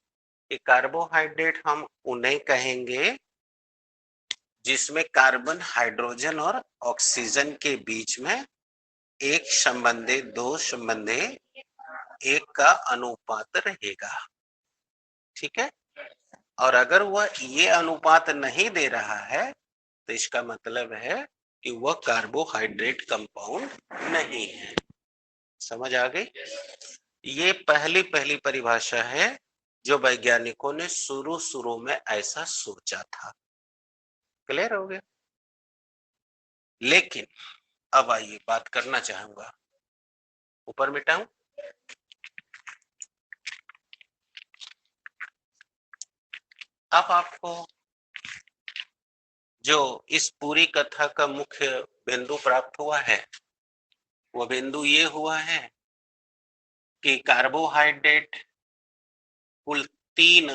कि कार्बोहाइड्रेट हम उन्हें कहेंगे जिसमें कार्बन, हाइड्रोजन और ऑक्सीजन के बीच में एक संबंधी, दो संबंधी, एक का अनुपात रहेगा। ठीक है, और अगर वह ये अनुपात नहीं दे रहा है तो इसका मतलब है कि वह कार्बोहाइड्रेट कंपाउंड नहीं है। समझ आ गई? ये पहली पहली परिभाषा है जो वैज्ञानिकों ने शुरू शुरू में ऐसा सोचा था। क्लियर हो गया? लेकिन अब आइए बात करना चाहूंगा, ऊपर मिटाऊं? अब आपको जो इस पूरी कथा का मुख्य बिंदु प्राप्त हुआ है वो बिंदु ये हुआ है कि कार्बोहाइड्रेट कुल 3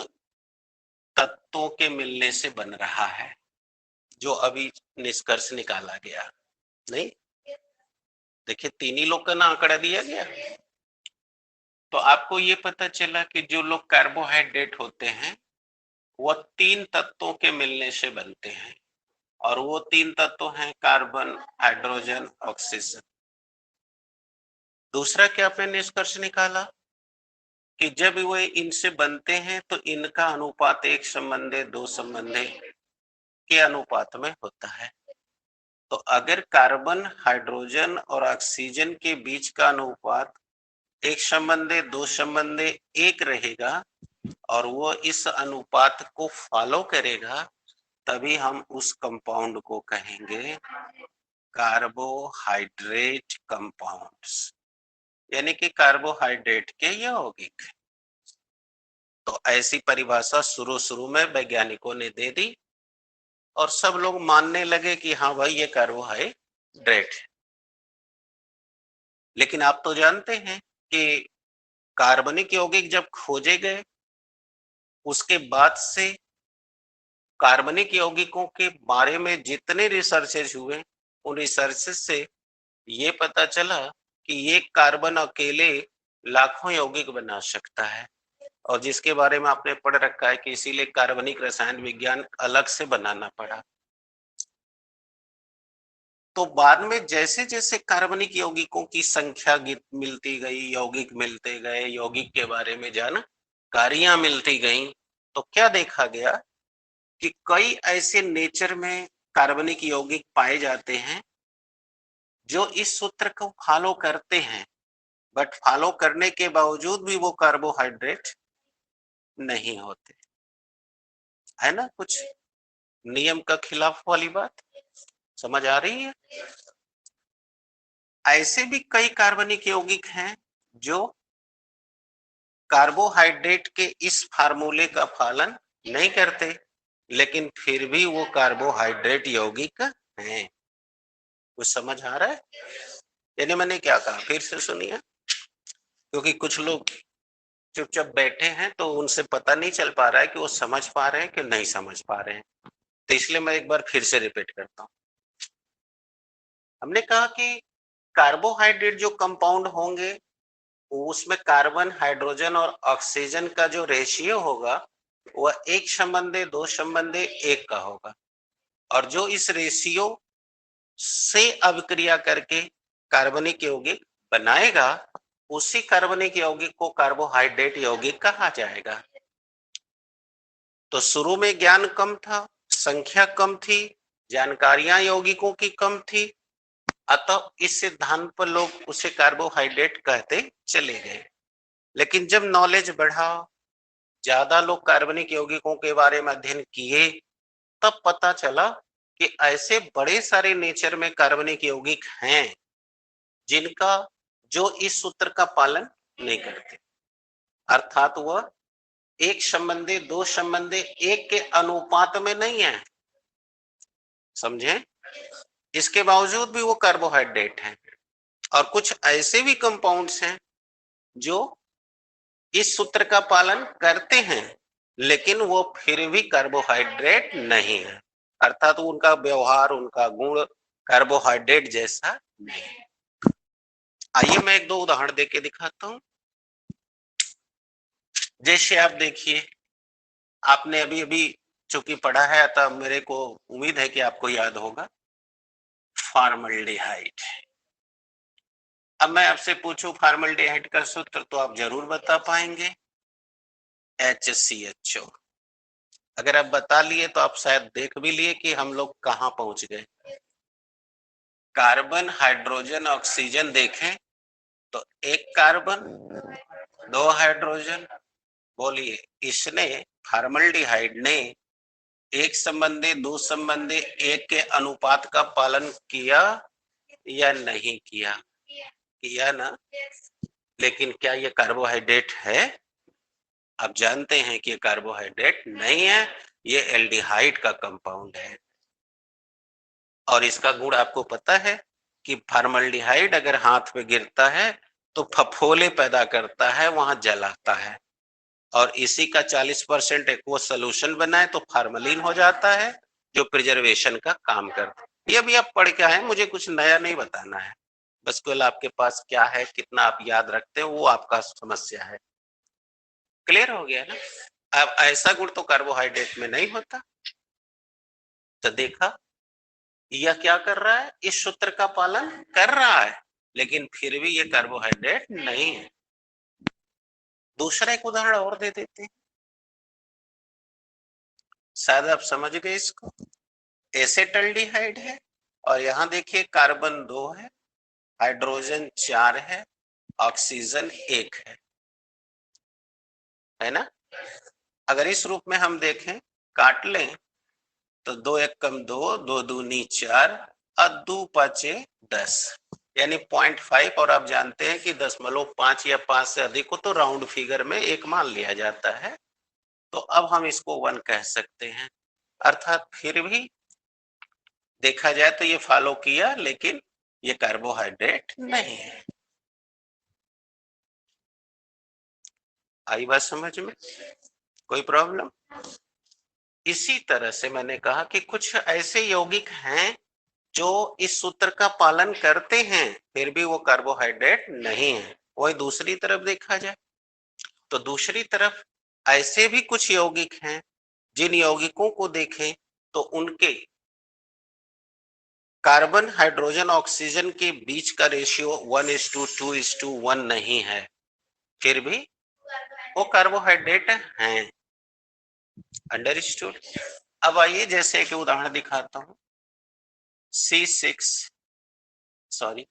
तत्वों के मिलने से बन रहा है, जो अभी निष्कर्ष निकाला गया। नहीं, देखिए 3 ही लोग का ना आंकड़ा दिया गया, तो आपको ये पता चला कि जो लोग कार्बोहाइड्रेट होते हैं वो 3 तत्वों के मिलने से बनते हैं और वो 3 तत्व हैं कार्बन, हाइड्रोजन, ऑक्सीजन। दूसरा क्या आपने निष्कर्ष निकाला कि जब वे इनसे बनते हैं तो इनका अनुपात 1:2 के अनुपात में होता है। तो अगर कार्बन, हाइड्रोजन और ऑक्सीजन के बीच का अनुपात 1:2 रहेगा और वो इस अनुपात को फॉलो करेगा, तभी हम उस कंपाउंड को कहेंगे कार्बोहाइड्रेट कंपाउंड्स, यानी कि कार्बोहाइड्रेट के यौगिक। तो ऐसी परिभाषा शुरू में वैज्ञानिकों ने दे दी और सब लोग मानने लगे कि हाँ भाई ये कार्बोहाइड्रेट है। लेकिन आप तो जानते हैं कि कार्बनिक यौगिक जब खोजे गए, उसके बाद से कार्बनिक यौगिकों के बारे में जितने रिसर्चेज हुए, उन रिसर्चेज से ये पता चला कि ये कार्बन अकेले लाखों यौगिक बना सकता है, और जिसके बारे में आपने पढ़ रखा है कि इसीलिए कार्बनिक रसायन विज्ञान अलग से बनाना पड़ा। तो बाद में जैसे जैसे कार्बनिक यौगिकों की संख्या मिलती गई, यौगिक मिलते गए, यौगिक के बारे में जानकारियां मिलती गई, तो क्या देखा गया कि कई ऐसे नेचर में कार्बनिक यौगिक पाए जाते हैं जो इस सूत्र को फॉलो करते हैं, बट फॉलो करने के बावजूद भी वो कार्बोहाइड्रेट नहीं होते। है ना कुछ नियम का खिलाफ वाली बात? समझ आ रही है? ऐसे भी कई कार्बनिक यौगिक हैं जो कार्बोहाइड्रेट के इस फार्मूले का पालन नहीं करते, लेकिन फिर भी वो कार्बोहाइड्रेट यौगिक हैं। कुछ समझ आ रहा है? यानी मैंने क्या कहा, फिर से सुनिए, क्योंकि कुछ लोग चुपचाप बैठे हैं तो उनसे पता नहीं चल पा रहा है कि वो समझ पा रहे हैं कि नहीं समझ पा रहे हैं। तो इसलिए मैं एक बार फिर से रिपीट करता हूँ। हमने कहा कि कार्बोहाइड्रेट जो कंपाउंड होंगे, उसमें कार्बन, हाइड्रोजन और ऑक्सीजन का जो रेशियो होगा वह 1:2 का होगा, और जो इस रेशियो से अभिक्रिया करके कार्बनिक यौगिक बनाएगा, उसी कार्बनिक यौगिक को कार्बोहाइड्रेट यौगिक कहा जाएगा। तो शुरू में ज्ञान कम था, संख्या कम थी, जानकारियां यौगिकों की कम थी, अतः इस सिद्धांत पर लोग उसे कार्बोहाइड्रेट कहते चले गए। लेकिन जब नॉलेज बढ़ा, ज्यादा लोग कार्बनिक यौगिकों के बारे में अध्ययन किए, तब पता चला कि ऐसे बड़े सारे नेचर में कार्बनिक यौगिक हैं जिनका जो इस सूत्र का पालन नहीं करते, अर्थात वह 1:2 के अनुपात में नहीं है। समझे? इसके बावजूद भी वो कार्बोहाइड्रेट हैं। और कुछ ऐसे भी कंपाउंड्स हैं जो इस सूत्र का पालन करते हैं, लेकिन वो फिर भी कार्बोहाइड्रेट नहीं है, अर्थात उनका व्यवहार, उनका गुण कार्बोहाइड्रेट जैसा नहीं। आइए मैं एक दो उदाहरण देके दिखाता हूं। जैसे आप देखिए, आपने अभी अभी चूंकि पढ़ा है, अतः मेरे को उम्मीद है कि आपको याद होगा फॉर्मल्डिहाइड। अब मैं आपसे पूछूं फॉर्मल्डिहाइड का सूत्र, तो आप जरूर बता पाएंगे, HCHO। अगर आप बता लिए तो आप शायद देख भी लिए कि हम लोग कहां पहुंच गए। कार्बन, हाइड्रोजन, ऑक्सीजन देखें तो एक कार्बन, 2 हाइड्रोजन। बोलिए, इसने फॉर्मल्डिहाइड ने 1:2 के अनुपात का पालन किया या नहीं किया? किया ना। लेकिन क्या ये कार्बोहाइड्रेट है? आप जानते हैं कि ये कार्बोहाइड्रेट नहीं है, ये एल्डिहाइड का कंपाउंड है। और इसका गुण आपको पता है कि फॉर्मल्डिहाइड अगर हाथ पे गिरता है तो फफोले पैदा करता है, वहां जलाता है, और इसी का 40% एक्वस सोल्यूशन बनाए तो फार्मलिन हो जाता है, जो प्रिजर्वेशन का काम करता है। ये भी आप पढ़ के आए, मुझे कुछ नया नहीं बताना है, बस केवल आपके पास क्या है, कितना आप याद रखते हो, वो आपका समस्या है। क्लियर हो गया ना? अब ऐसा गुण तो कार्बोहाइड्रेट में नहीं होता। तो देखा, यह क्या कर रहा है, इस सूत्र का पालन कर रहा है, लेकिन फिर भी ये कार्बोहाइड्रेट नहीं है। दूसरा एक उदाहरण और दे देते हैं, शायद आप समझ गए इसको। एसेटल्डिहाइड है और यहाँ देखिए कार्बन 2 है, हाइड्रोजन 4 है, ऑक्सीजन 1 है ना। अगर इस रूप में हम देखें, काट लें तो 2 एक कम 2, 2 दूनी 4 और 2 पाँचे 10, यानी 0.5। और आप जानते हैं कि 0.5 या 5 से अधिक हो तो राउंड फिगर में 1 मान लिया जाता है, तो अब हम इसको 1 कह सकते हैं। अर्थात फिर भी देखा जाए तो ये फॉलो किया, लेकिन ये कार्बोहाइड्रेट नहीं है। आई बात समझ में? कोई प्रॉब्लम? इसी तरह से मैंने कहा कि कुछ ऐसे यौगिक हैं जो इस सूत्र का पालन करते हैं, फिर भी वो कार्बोहाइड्रेट नहीं है। वही दूसरी तरफ देखा जाए तो दूसरी तरफ ऐसे भी कुछ यौगिक हैं जिन यौगिकों को देखें तो उनके कार्बन हाइड्रोजन ऑक्सीजन के बीच का रेशियो 1:2:1 नहीं है, फिर भी वो कार्बोहाइड्रेट हैं। अंडरस्टूड? अब आइए जैसे एक उदाहरण दिखाता हूं। C6 sorry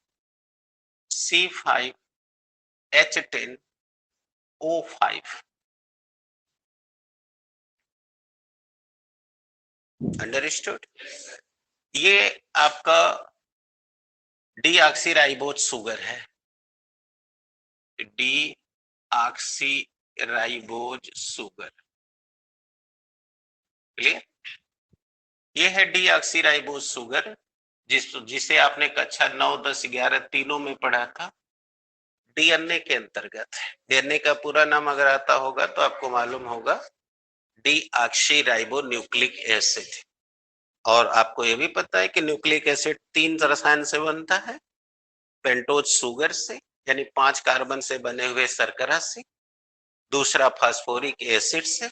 C5H10O5। अंडरस्टूड? ये आपका डीऑक्सीराइबोज शुगर है, डीऑक्सीराइबोज शुगर। क्लियर? ये है डीऑक्सीराइबोज शुगर, जिसे आपने कक्षा 9, 10, 11 तीनों में पढ़ा था। डीएनए के अंतर्गत है। डीएनए का पूरा नाम अगर आता होगा तो आपको मालूम होगा, डीऑक्सीराइबो न्यूक्लिक एसिड। और आपको ये भी पता है कि न्यूक्लिक एसिड 3 रसायन से बनता है, पेंटोज शुगर से यानी 5 कार्बन से बने हुए शर्करा से, दूसरा फास्फोरिक एसिड से,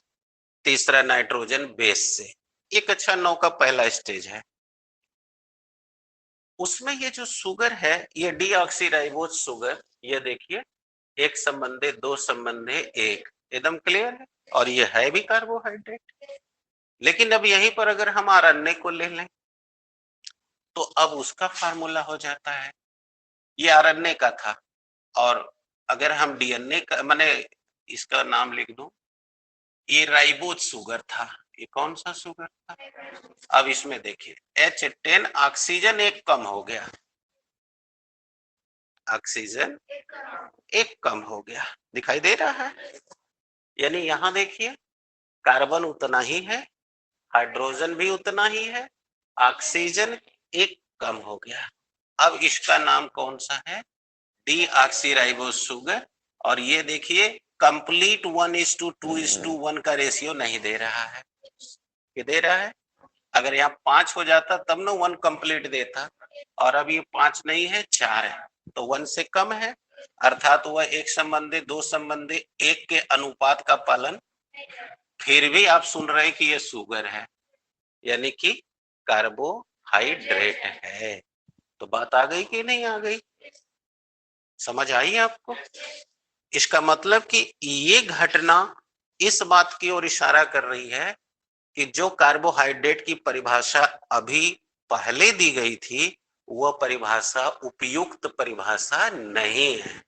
तीसरा नाइट्रोजन बेस से। ये कक्षा 9 का पहला स्टेज है। उसमें ये जो शुगर है, ये डीऑक्सीराइबोज शुगर, ये देखिए एक संबंधी, दो संबंधी, एक, एकदम क्लियर है। और ये है भी कार्बोहाइड्रेट। लेकिन अब यहीं पर अगर हम आरएनए को ले लें तो अब उसका फार्मूला हो जाता है, ये आरएनए का था, और अगर हम डीएनए का माने इसका नाम लिख दूं, ये राइबोज शुगर था। ये कौन सा शुगर था? अब इसमें देखिए H10 ऑक्सीजन एक कम हो गया, ऑक्सीजन एक कम हो गया, दिखाई दे रहा है। यानी यहां देखिए कार्बन उतना ही है, हाइड्रोजन भी उतना ही है, ऑक्सीजन एक कम हो गया। अब इसका नाम कौन सा है? Deoxyribose sugar. और ये देखिए कंप्लीट 1:2:1 का रेशियो नहीं दे रहा है, ये दे रहा है। अगर यहाँ 5 हो जाता तब ना 1 कंप्लीट देता, और अब ये 5 नहीं है, 4 है, तो 1 से कम है। अर्थात वह एक संबंधी, दो संबंधी, एक के अनुपात का पालन, फिर भी आप सुन रहे हैं कि ये शुगर है, यानी कि कार्बोहाइड्रेट है। तो बात आ गई कि नहीं आ गई? समझ आई आपको? इसका मतलब कि ये घटना इस बात की ओर इशारा कर रही है कि जो कार्बोहाइड्रेट की परिभाषा अभी पहले दी गई थी, वह परिभाषा उपयुक्त परिभाषा नहीं है,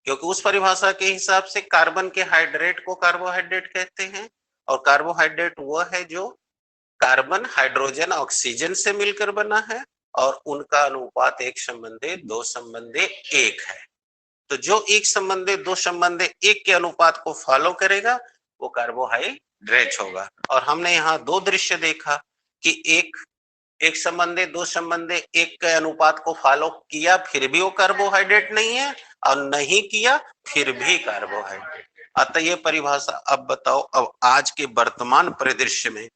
क्योंकि उस परिभाषा के हिसाब से कार्बन के हाइड्रेट को कार्बोहाइड्रेट कहते हैं, और कार्बोहाइड्रेट वह है जो कार्बन हाइड्रोजन ऑक्सीजन से मिलकर बना है, और उनका अनुपात एक संबंधी, दो संबंधी, एक है। तो जो एक संबंधी, दो संबंधी, एक के अनुपात को फॉलो करेगा वो कार्बोहाइड्रेट होगा। और हमने यहाँ दो दृश्य देखा कि एक संबंधी, दो संबंधी, एक के अनुपात को फॉलो किया फिर भी वो कार्बोहाइड्रेट नहीं है, और नहीं किया फिर भी कार्बोहाइड्रेट। अतः ये परिभाषा अब बताओ, अब आज के वर्तमान परिदृश्य में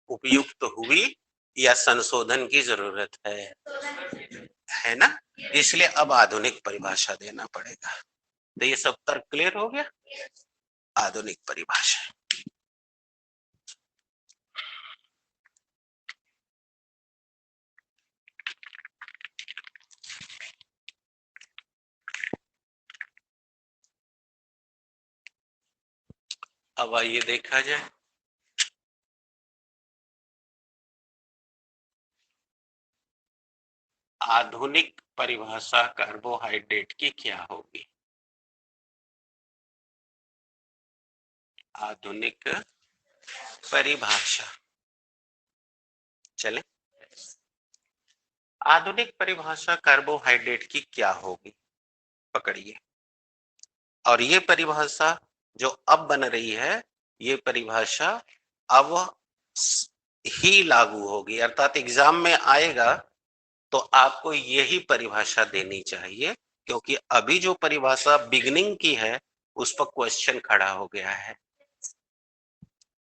उपयुक्त हुई या संशोधन की जरूरत है ना? इसलिए अब आधुनिक परिभाषा देना पड़ेगा। तो ये सब तर्क क्लियर हो गया। आधुनिक परिभाषा अब आइए देखा जाए। आधुनिक परिभाषा कार्बोहाइड्रेट की क्या होगी? आधुनिक परिभाषा, चले आधुनिक परिभाषा कार्बोहाइड्रेट की क्या होगी, पकड़िए। और ये परिभाषा जो अब बन रही है, ये परिभाषा अब ही लागू होगी, अर्थात एग्जाम में आएगा तो आपको यही परिभाषा देनी चाहिए, क्योंकि अभी जो परिभाषा बिगनिंग की है उस पर क्वेश्चन खड़ा हो गया है।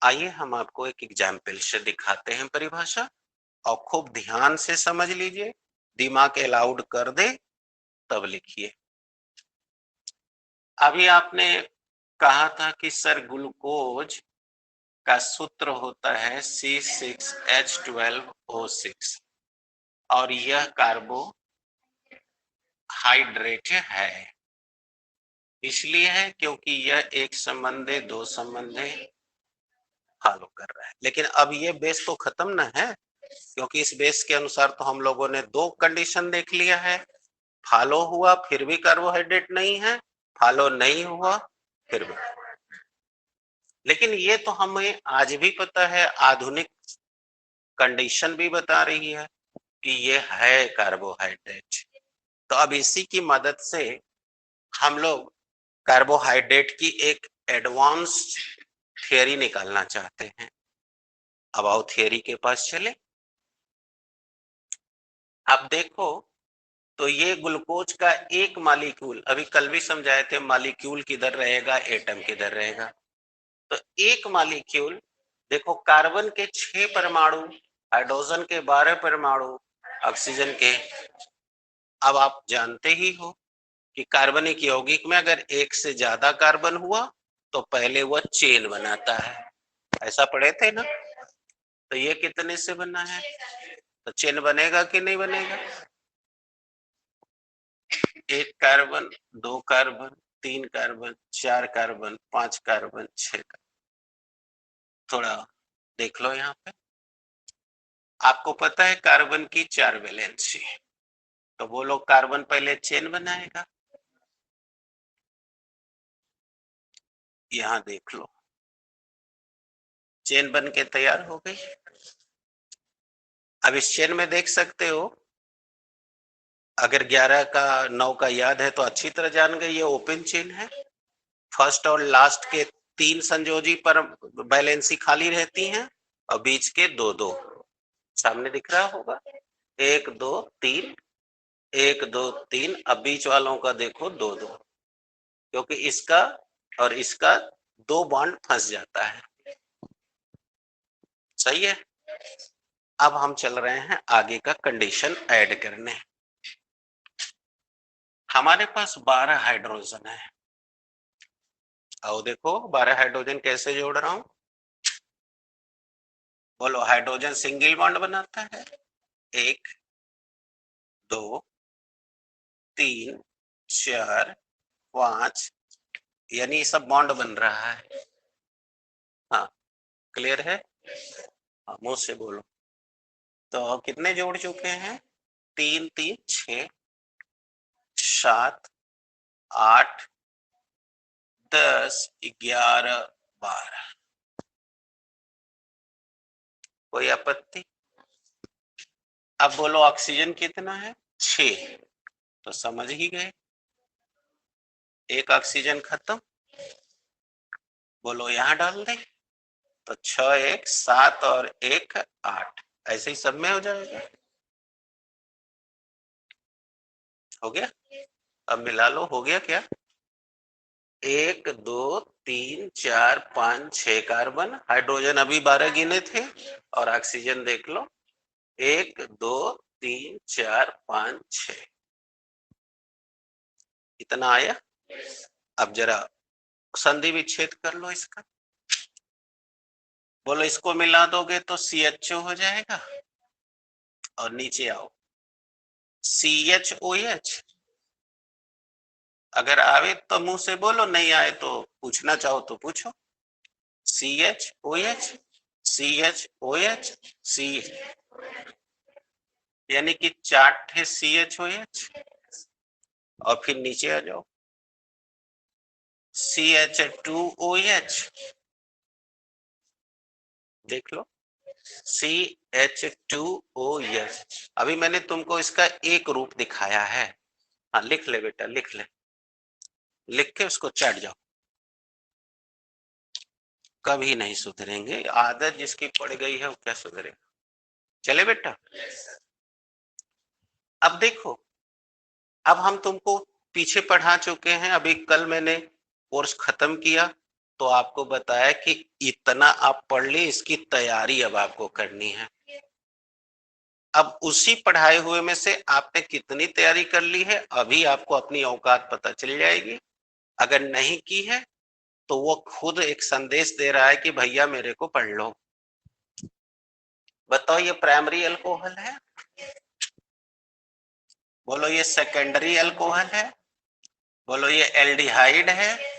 आइए हम आपको एक एग्जाम्पल से दिखाते हैं परिभाषा, और खूब ध्यान से समझ लीजिए, दिमाग अलाउड कर दे तब लिखिए। अभी आपने कहा था कि सर ग्लूकोज का सूत्र होता है C6H12O6 और यह कार्बोहाइड्रेट है, इसलिए है क्योंकि यह एक संबंधे दो संबंधे फॉलो कर रहा है। लेकिन अब ये बेस तो खत्म ना है, क्योंकि इस बेस के अनुसार तो हम लोगों ने दो कंडीशन देख लिया है, फॉलो हुआ फिर भी कार्बोहाइड्रेट नहीं है, फॉलो नहीं हुआ फिर भी। लेकिन ये तो हमें आज भी पता है, आधुनिक कंडीशन भी बता रही है कि ये है कार्बोहाइड्रेट। तो अब इसी की मदद से हम लोग कार्बोहाइड्रेट की एक एडवांस थियरी निकालना चाहते हैं। अब आओ थियरी के पास चले। अब देखो, तो ये ग्लूकोज का एक मॉलिक्यूल, अभी कल भी समझाए थे, मॉलिक्यूल किधर रहेगा, एटम किधर रहेगा। तो एक मॉलिक्यूल देखो, कार्बन के 6 परमाणु, हाइड्रोजन के 12 परमाणु, ऑक्सीजन के, अब आप जानते ही हो कि कार्बनिक यौगिक में अगर एक से ज्यादा कार्बन हुआ तो पहले वह चेन बनाता है, ऐसा पढ़े थे ना। तो ये कितने से बना है, तो चेन बनेगा कि नहीं बनेगा? एक कार्बन, दो कार्बन, तीन कार्बन, चार कार्बन, पांच कार्बन, 6 कार्बन। थोड़ा देख लो यहाँ पे, आपको पता है कार्बन की 4 वैलेंसी, तो वो लोग कार्बन पहले चेन बनाएगा। यहाँ देख लो, चेन बन के तैयार हो गई। अब इस चेन में देख सकते हो, अगर 11 का 9 का याद है तो अच्छी तरह जान गए, ये ओपन चेन है। फर्स्ट और लास्ट के 3 संयोजी पर बैलेंसी खाली रहती हैं, और बीच के 2-2 सामने दिख रहा होगा, 1 2 3, 1 2 3। अब बीच वालों का देखो 2-2, क्योंकि इसका और इसका 2 बॉन्ड फंस जाता है। सही है। अब हम चल रहे हैं आगे का कंडीशन ऐड करने। हमारे पास 12 हाइड्रोजन है, और देखो 12 हाइड्रोजन कैसे जोड़ रहा हूं, बोलो। हाइड्रोजन सिंगल बॉन्ड बनाता है, 1 2 3 4 5, यानी सब बॉन्ड बन रहा है। हाँ, क्लियर है? हाँ, मुंह से बोलो। तो कितने जोड़ चुके हैं, 3 3 6 7 8 10 11 12। कोई आपत्ति? अब बोलो ऑक्सीजन कितना है, 6, तो समझ ही गए, एक ऑक्सीजन खत्म। बोलो यहाँ डाल दे, तो 6 1 7 और 1 8, ऐसे ही सब में हो जाएगा। हो गया? अब मिला लो, हो गया क्या? 1 2 3 4 5 6 कार्बन, हाइड्रोजन अभी 12 गिने थे, और ऑक्सीजन देख लो 1 2 3 4 5 6, इतना आया। अब जरा संधि विच्छेद कर लो इसका, बोलो इसको मिला दोगे तो CHO हो जाएगा, और नीचे आओ CHOH। अगर आवे तो मुंह से बोलो, नहीं आए तो पूछना चाहो तो पूछो। CHOH CHOH C, यानी कि 4 ठे CHOH। और फिर नीचे आ जाओ, CH2OH, देख लो CH2OH। अभी मैंने तुमको इसका एक रूप दिखाया है। हाँ लिख ले बेटा, लिख ले, लिख के उसको चढ़ जाओ। कभी नहीं सुधरेंगे, आदत जिसकी पड़ गई है वो क्या सुधरेगा। चले बेटा, अब देखो, अब हम तुमको पीछे पढ़ा चुके हैं। अभी कल मैंने कोर्स खत्म किया तो आपको बताया कि इतना आप पढ़ ली, इसकी तैयारी अब आपको करनी है। अब उसी पढ़ाए हुए में से आपने कितनी तैयारी कर ली है, अभी आपको अपनी औकात पता चल जाएगी। अगर नहीं की है तो वो खुद एक संदेश दे रहा है कि भैया मेरे को पढ़ लो। बताओ ये प्राइमरी अल्कोहल है, बोलो ये सेकेंडरी अल्कोहल है, बोलो ये एल्डिहाइड है।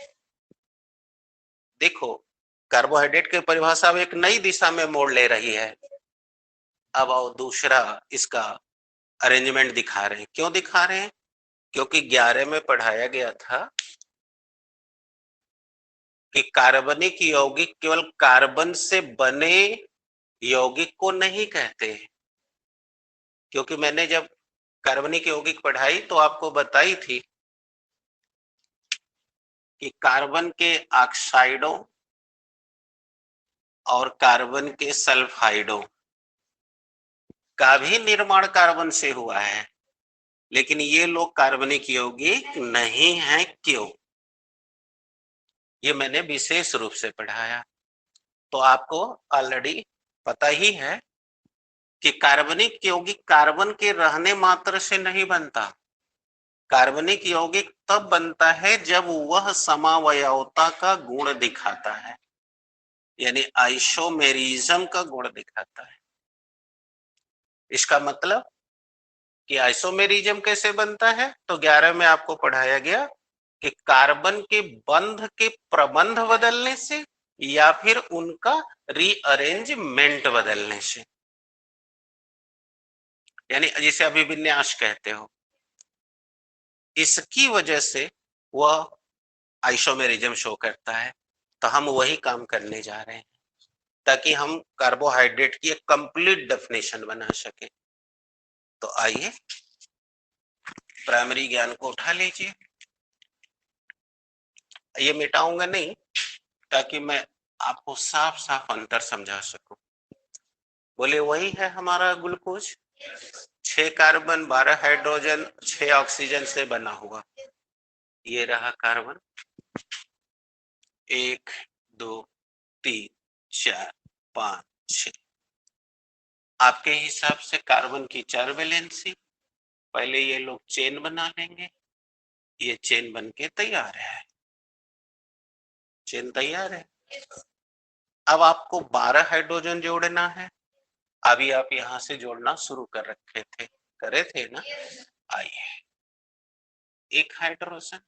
देखो कार्बोहाइड्रेट की परिभाषा अब एक नई दिशा में मोड़ ले रही है। अब आओ दूसरा इसका अरेंजमेंट दिखा रहे हैं। क्यों दिखा रहे हैं? क्योंकि 11 में पढ़ाया गया था कि कार्बनिक यौगिक केवल कार्बन से बने यौगिक को नहीं कहते। क्योंकि मैंने जब कार्बनिक यौगिक पढ़ाई तो आपको बताई थी कि कार्बन के ऑक्साइडों और कार्बन के सल्फाइडों का भी निर्माण कार्बन से हुआ है, लेकिन ये लोग कार्बनिक यौगिक नहीं है। क्यों? ये मैंने विशेष रूप से पढ़ाया। तो आपको ऑलरेडी पता ही है कि कार्बनिक यौगिक कार्बन के रहने मात्र से नहीं बनता। कार्बनिक यौगिक तब बनता है जब वह समावयवता का गुण दिखाता है, यानी आइसोमेरिज्म का गुण दिखाता है। इसका मतलब कि आइसोमेरिज्म कैसे बनता है, तो 11 में आपको पढ़ाया गया कि कार्बन के बंध के प्रबंध बदलने से या फिर उनका रीअरेंजमेंट बदलने से, यानी जिसे अभिविन्यास कहते हो, इसकी वजह से वह आइसोमेरिज्म शो करता है। तो हम वही काम करने जा रहे हैं ताकि हम कार्बोहाइड्रेट की एक कंप्लीट डेफिनेशन बना सके। तो आइए प्राइमरी ज्ञान को उठा लीजिए। ये मिटाऊंगा नहीं ताकि मैं आपको साफ साफ अंतर समझा सकूं। बोले वही है हमारा ग्लूकोज, 6 कार्बन 12 हाइड्रोजन 6 ऑक्सीजन से बना हुआ। ये रहा कार्बन 1 2 3 4 5 6। आपके हिसाब से कार्बन की 4 वैलेंसी। पहले ये लोग चेन बना लेंगे, ये चेन बन के तैयार है, चेन तैयार है। अब आपको 12 हाइड्रोजन जोड़ना है। अभी आप यहां से जोड़ना शुरू कर रखे थे, करे थे ना। आइए, 1 हाइड्रोजन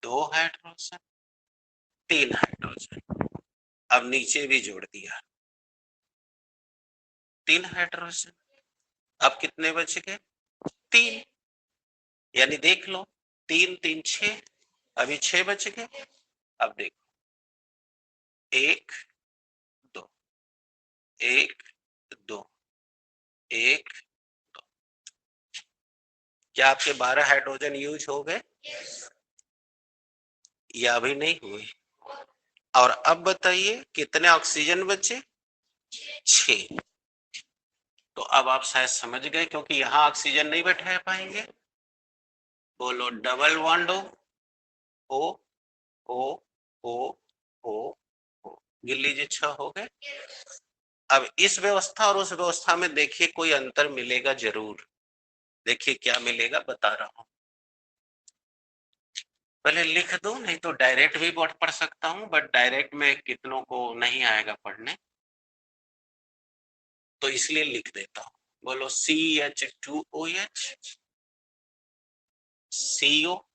2 हाइड्रोजन 3 हाइड्रोजन, अब नीचे भी जोड़ दिया 3 हाइड्रोजन। अब कितने बच गए? 3, यानी देख लो 3 3 6, अभी 6 बच गए। अब देखो 1 2 1 2 1 2। क्या आपके 12 हाइड्रोजन यूज हो गए या अभी नहीं हुए? और अब बताइए कितने ऑक्सीजन बचे? 6। तो अब आप शायद समझ गए, क्योंकि यहां ऑक्सीजन नहीं बैठा पाएंगे। बोलो डबल बॉन्ड ओ ओ ओ ओ ओ, गिन लीजिए 6 हो गए। अब इस व्यवस्था और उस व्यवस्था में देखिए कोई अंतर मिलेगा जरूर। देखिए क्या मिलेगा, बता रहा हूं। पहले लिख दो, नहीं तो डायरेक्ट भी पढ़ सकता हूं, बट डायरेक्ट में कितनों को नहीं आएगा पढ़ने, तो इसलिए लिख देता हूं। बोलो CH2OH, CO,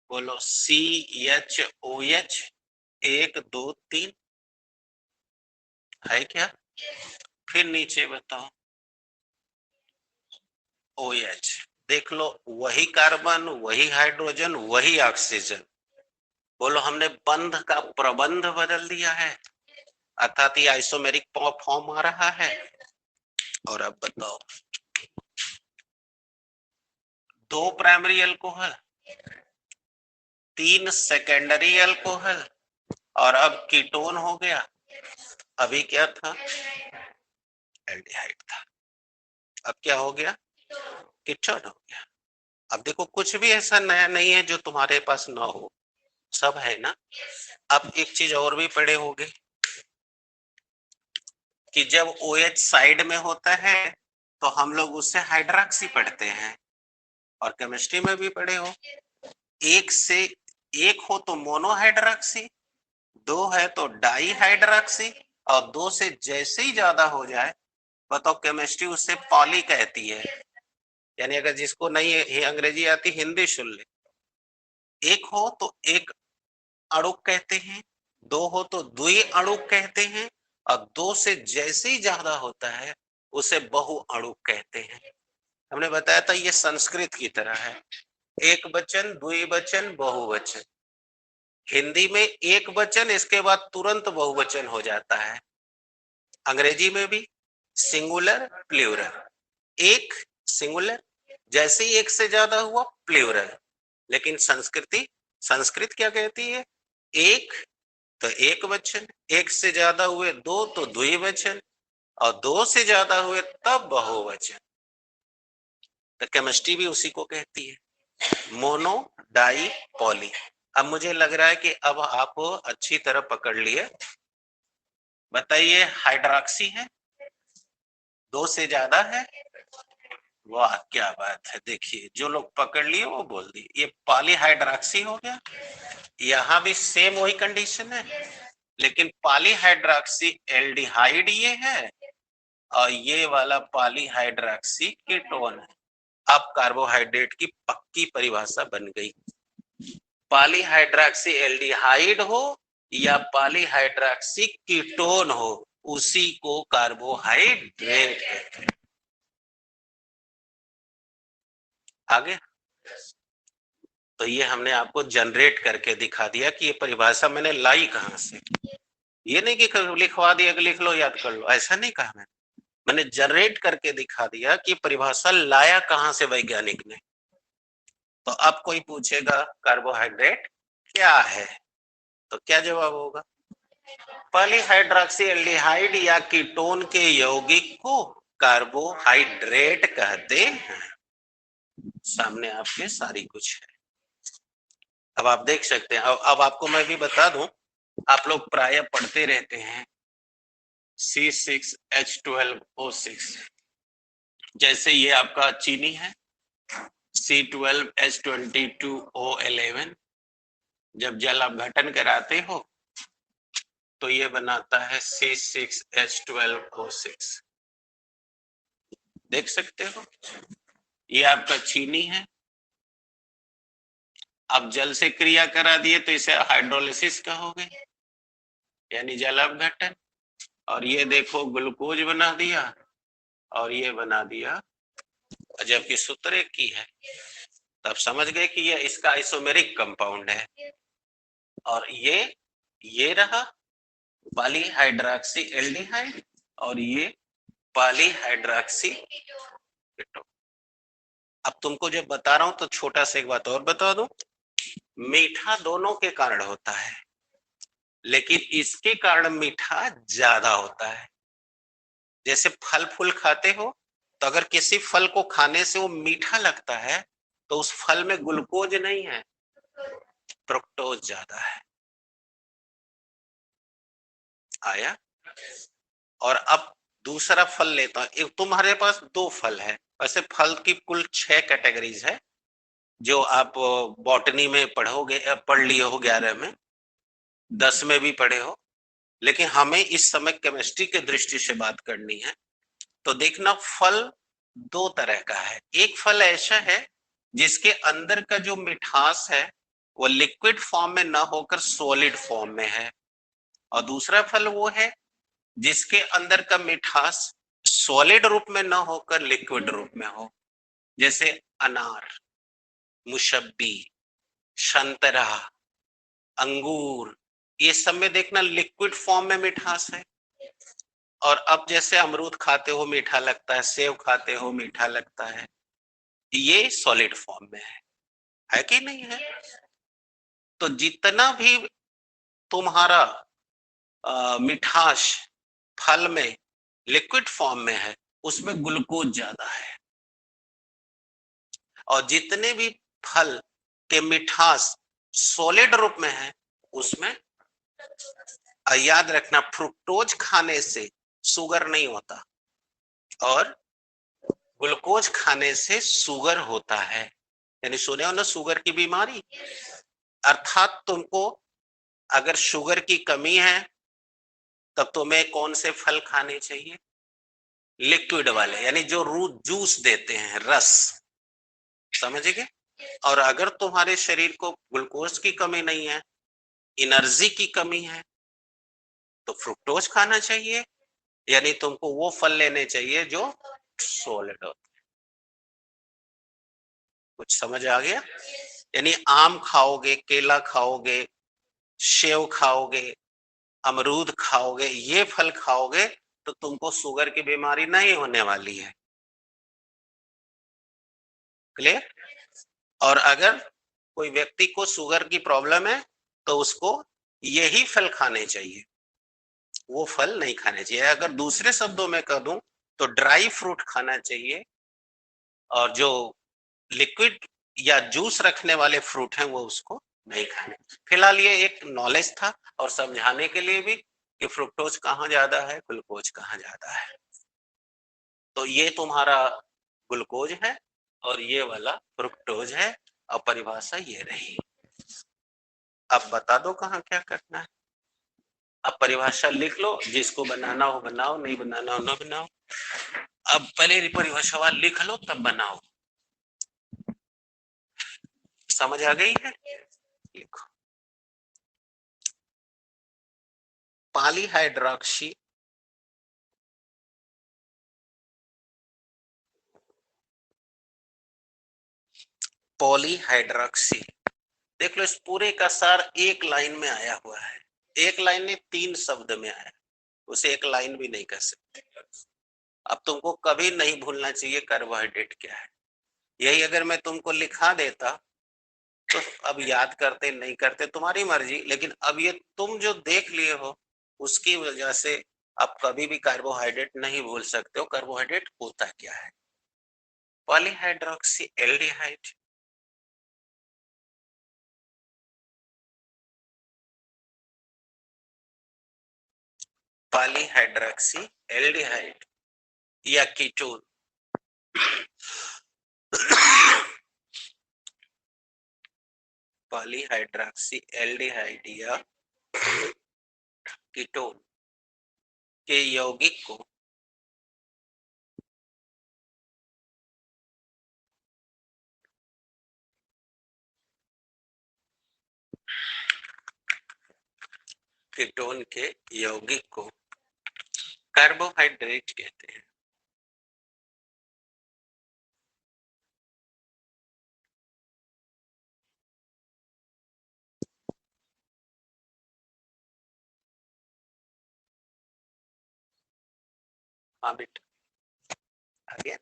बोलो CHOH, 1 2 3 है क्या? फिर नीचे बताओ OH, देख लो वही कार्बन, वही हाइड्रोजन, वही ऑक्सीजन। बोलो हमने बंध का प्रबंध बदल दिया है, अर्थात ये आइसोमेरिक फॉर्म आ रहा है। और अब बताओ 2 प्राइमरी अल्कोहल, 3 सेकेंडरी अल्कोहल, और अब कीटोन हो गया। अभी क्या था? एल्डिहाइड था। अब क्या हो गया? कीटोन हो गया। अब देखो कुछ भी ऐसा नया नहीं है जो तुम्हारे पास ना हो, सब है ना। अब एक चीज और भी पढ़े होगे कि जब OH साइड में होता है तो हम लोग उससे हाइड्रोक्सी पढ़ते हैं, और केमिस्ट्री में भी पढ़े हो। एक से एक हो तो मोनोहाइड्रोक्सी, 2 है तो डाई हाइड्रोक्सी, और 2 से जैसे ही ज्यादा हो जाए, बताओ केमिस्ट्री उससे पॉली कहती है। यानी अगर जिसको नहीं है अंग्रेजी आती, हिंदी सुन ले। एक हो तो एक अणुक कहते हैं, 2 हो तो द्वि अणुक कहते हैं, और 2 से जैसे ही ज्यादा होता है उसे बहु अणुक कहते हैं। हमने बताया था ये संस्कृत की तरह है, एक वचन, द्विवचन, बहुवचन। हिंदी में एक वचन, इसके बाद तुरंत बहुवचन हो जाता है। अंग्रेजी में भी सिंगुलर प्लूरल, एक सिंगुलर, जैसे ही एक से ज्यादा हुआ प्लूरल। लेकिन संस्कृत क्या कहती है? एक तो एक वचन, एक से ज्यादा हुए 2 तो द्विवचन, और 2 से ज्यादा हुए तब बहुवचन। तो केमिस्ट्री भी उसी को कहती है, मोनो डाई पॉली। अब मुझे लग रहा है कि अब आप अच्छी तरह पकड़ लिए। बताइए हाइड्रोक्सी है, 2 से ज्यादा है। वाह क्या बात है, देखिए जो लोग पकड़ लिए वो बोल दिए। ये पॉलीहाइड्रोक्सी हो गया। यहाँ भी सेम वही कंडीशन है, लेकिन पॉलीहाइड्रोक्सी एल्डिहाइड ये है, और ये वाला पॉलीहाइड्रोक्सी कीटोन है। अब कार्बोहाइड्रेट की पक्की परिभाषा बन गई। पॉलीहाइड्रोक्सी एल्डिहाइड हो या पॉलीहाइड्रोक्सी कीटोन हो, उसी को कार्बोहाइड्रेट कहते हैं। आगे तो ये हमने आपको जनरेट करके दिखा दिया कि ये परिभाषा मैंने लाई कहां से। ये नहीं कि लिखवा दिया कि लिख लो याद कर लो, ऐसा नहीं कहा मैंने जनरेट करके दिखा दिया कि परिभाषा लाया कहां से वैज्ञानिक ने। तो अब कोई पूछेगा कार्बोहाइड्रेट क्या है, तो क्या जवाब होगा? पॉलीहाइड्रोक्सी एल्डिहाइड या कीटोन के यौगिक को कार्बोहाइड्रेट कहते हैं। सामने आपके सारी कुछ है। अब आप देख सकते हैं। अब आपको मैं भी बता दूं, आप लोग प्राय पढ़ते रहते हैं C6H12O6, जैसे ये आपका चीनी है C12H22O11, जब जल अपघटन कराते हो तो ये बनाता है C6H12O6। देख सकते हो ये आपका चीनी है। अब जल से क्रिया करा दिए तो इसे हाइड्रोलिसिस कहोगे, यानी जल अपघटन। और ये देखो ग्लूकोज बना दिया, और ये बना दिया, जबकि सूत्र एक की है। तब समझ गए कि ये इसका आइसोमेरिक कंपाउंड है। और ये रहा पॉलीहाइड्रोक्सी एल्डिहाइड, और ये पॉलीहाइड्रोक्सी कीटोन। अब तुमको जब बता रहा हूं तो छोटा सा एक बात और बता दूं, मीठा दोनों के कारण होता है, लेकिन इसके कारण मीठा ज्यादा होता है। जैसे फल फूल खाते हो तो अगर किसी फल को खाने से वो मीठा लगता है तो उस फल में ग्लूकोज नहीं है, फ्रुक्टोज ज्यादा है। आया? और अब दूसरा फल लेता हूं। तुम्हारे पास 2 फल है, वैसे फल की कुल 6 कैटेगरीज है जो आप बॉटनी में पढ़ोगे, पढ़ लिए हो 11 में, 10 में भी पढ़े हो, लेकिन हमें इस समय केमिस्ट्री के दृष्टि से बात करनी है। तो देखना फल 2 तरह का है। एक फल ऐसा है जिसके अंदर का जो मिठास है वो लिक्विड फॉर्म में ना होकर सॉलिड फॉर्म में है। और दूसरा फल वो है जिसके अंदर का मिठास सॉलिड रूप में ना होकर लिक्विड रूप में हो, जैसे अनार, मुशब्बी, संतरा, अंगूर, ये सब में देखना लिक्विड फॉर्म में मिठास है। और अब जैसे अमरूद खाते हो मीठा लगता है, सेब खाते हो मीठा लगता है, ये सॉलिड फॉर्म में है कि नहीं है? तो जितना भी तुम्हारा मिठास फल में लिक्विड फॉर्म में है, उसमें ग्लूकोज ज्यादा है। और जितने भी फल के मिठास सॉलिड रूप में है, उसमें याद रखना फ्रुक्टोज खाने से शुगर नहीं होता और ग्लूकोज खाने से शुगर होता है। यानी सुने हो ना शुगर की बीमारी? अर्थात तुमको अगर शुगर की कमी है तब तुम्हें कौन से फल खाने चाहिए? लिक्विड वाले, यानी जो जूस देते हैं, रस, समझ गए? और अगर तुम्हारे शरीर को ग्लूकोज की कमी नहीं है, एनर्जी की कमी है, तो फ्रुक्टोज खाना चाहिए। यानी तुमको वो फल लेने चाहिए जो सॉलिड हो। कुछ समझ आ गया? यानी आम खाओगे, केला खाओगे, सेव खाओगे, अमरूद खाओगे, ये फल खाओगे तो तुमको शुगर की बीमारी नहीं होने वाली है। क्लियर? और अगर कोई व्यक्ति को शुगर की प्रॉब्लम है तो उसको यही फल खाने चाहिए, वो फल नहीं खाने चाहिए। अगर दूसरे शब्दों में कह दूं तो ड्राई फ्रूट खाना चाहिए, और जो लिक्विड या जूस रखने वाले फ्रूट हैं वो उसको नहीं खाने। फिलहाल ये एक नॉलेज था और समझाने के लिए भी कि फ्रुक्टोज कहाँ ज्यादा है, ग्लूकोज कहाँ ज्यादा है। तो ये तुम्हारा ग्लूकोज है और ये वाला फ्रुक्टोज है, और परिभाषा ये रही। अब बता दो कहाँ क्या करना है। अब परिभाषा लिख लो, जिसको बनाना हो बनाओ, नहीं बनाना हो ना बनाओ। अब पहले परिभाषा लिख लो तब बनाओ। समझ आ गई है? लिखो, पॉलीहाइड्रोक्सी पॉलीहाइड्रोक्सी। देख लो, इस पूरे का सार एक लाइन में आया हुआ है। एक लाइन में 3 शब्द में आया, उसे एक लाइन भी नहीं कर सकते। अब तुमको कभी नहीं भूलना चाहिए कार्बोहाइड्रेट क्या है। यही अगर मैं तुमको लिखा देता तो अब याद करते नहीं करते तुम्हारी मर्जी, लेकिन अब ये तुम जो देख लिए हो उसकी वजह से अब कभी भी कार्बोहाइड्रेट नहीं भूल सकते हो। कार्बोहाइड्रेट होता क्या है? Polyhydroxy aldehyde. पॉलीहाइड्रोक्सी एल्डिहाइड या कीटोन। पॉलीहाइड्रोक्सी एल्डिहाइड या कीटोन के यौगिक को कीटोन के यौगिक को कार्बोहाइड्रेट कहते हैं। हाँ बेटा, आगे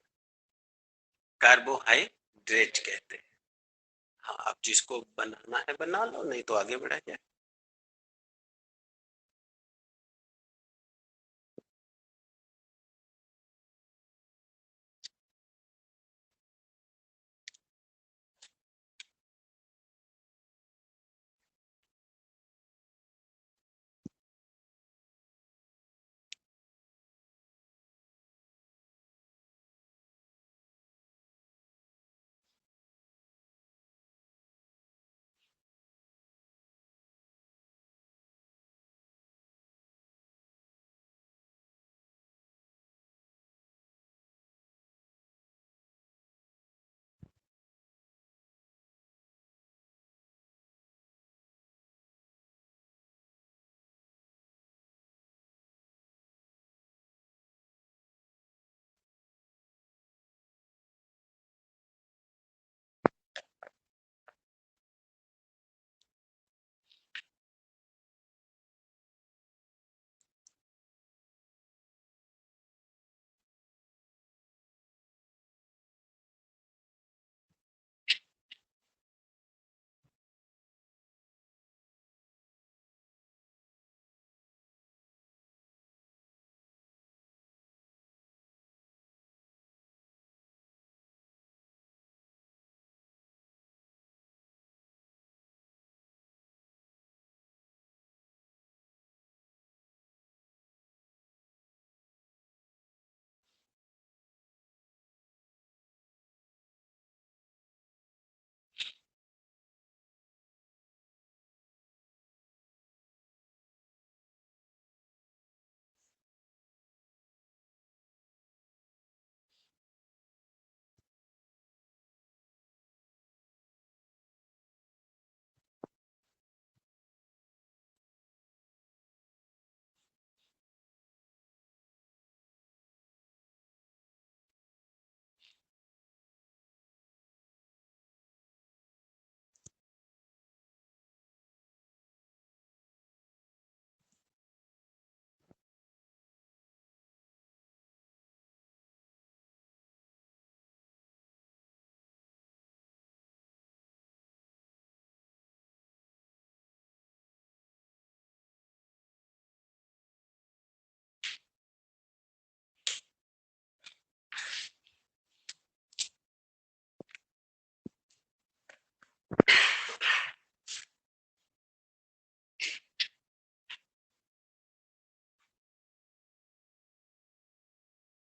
कार्बोहाइड्रेट कहते हैं। हाँ, अब जिसको बनाना है बना लो, नहीं तो आगे बढ़ा जाए।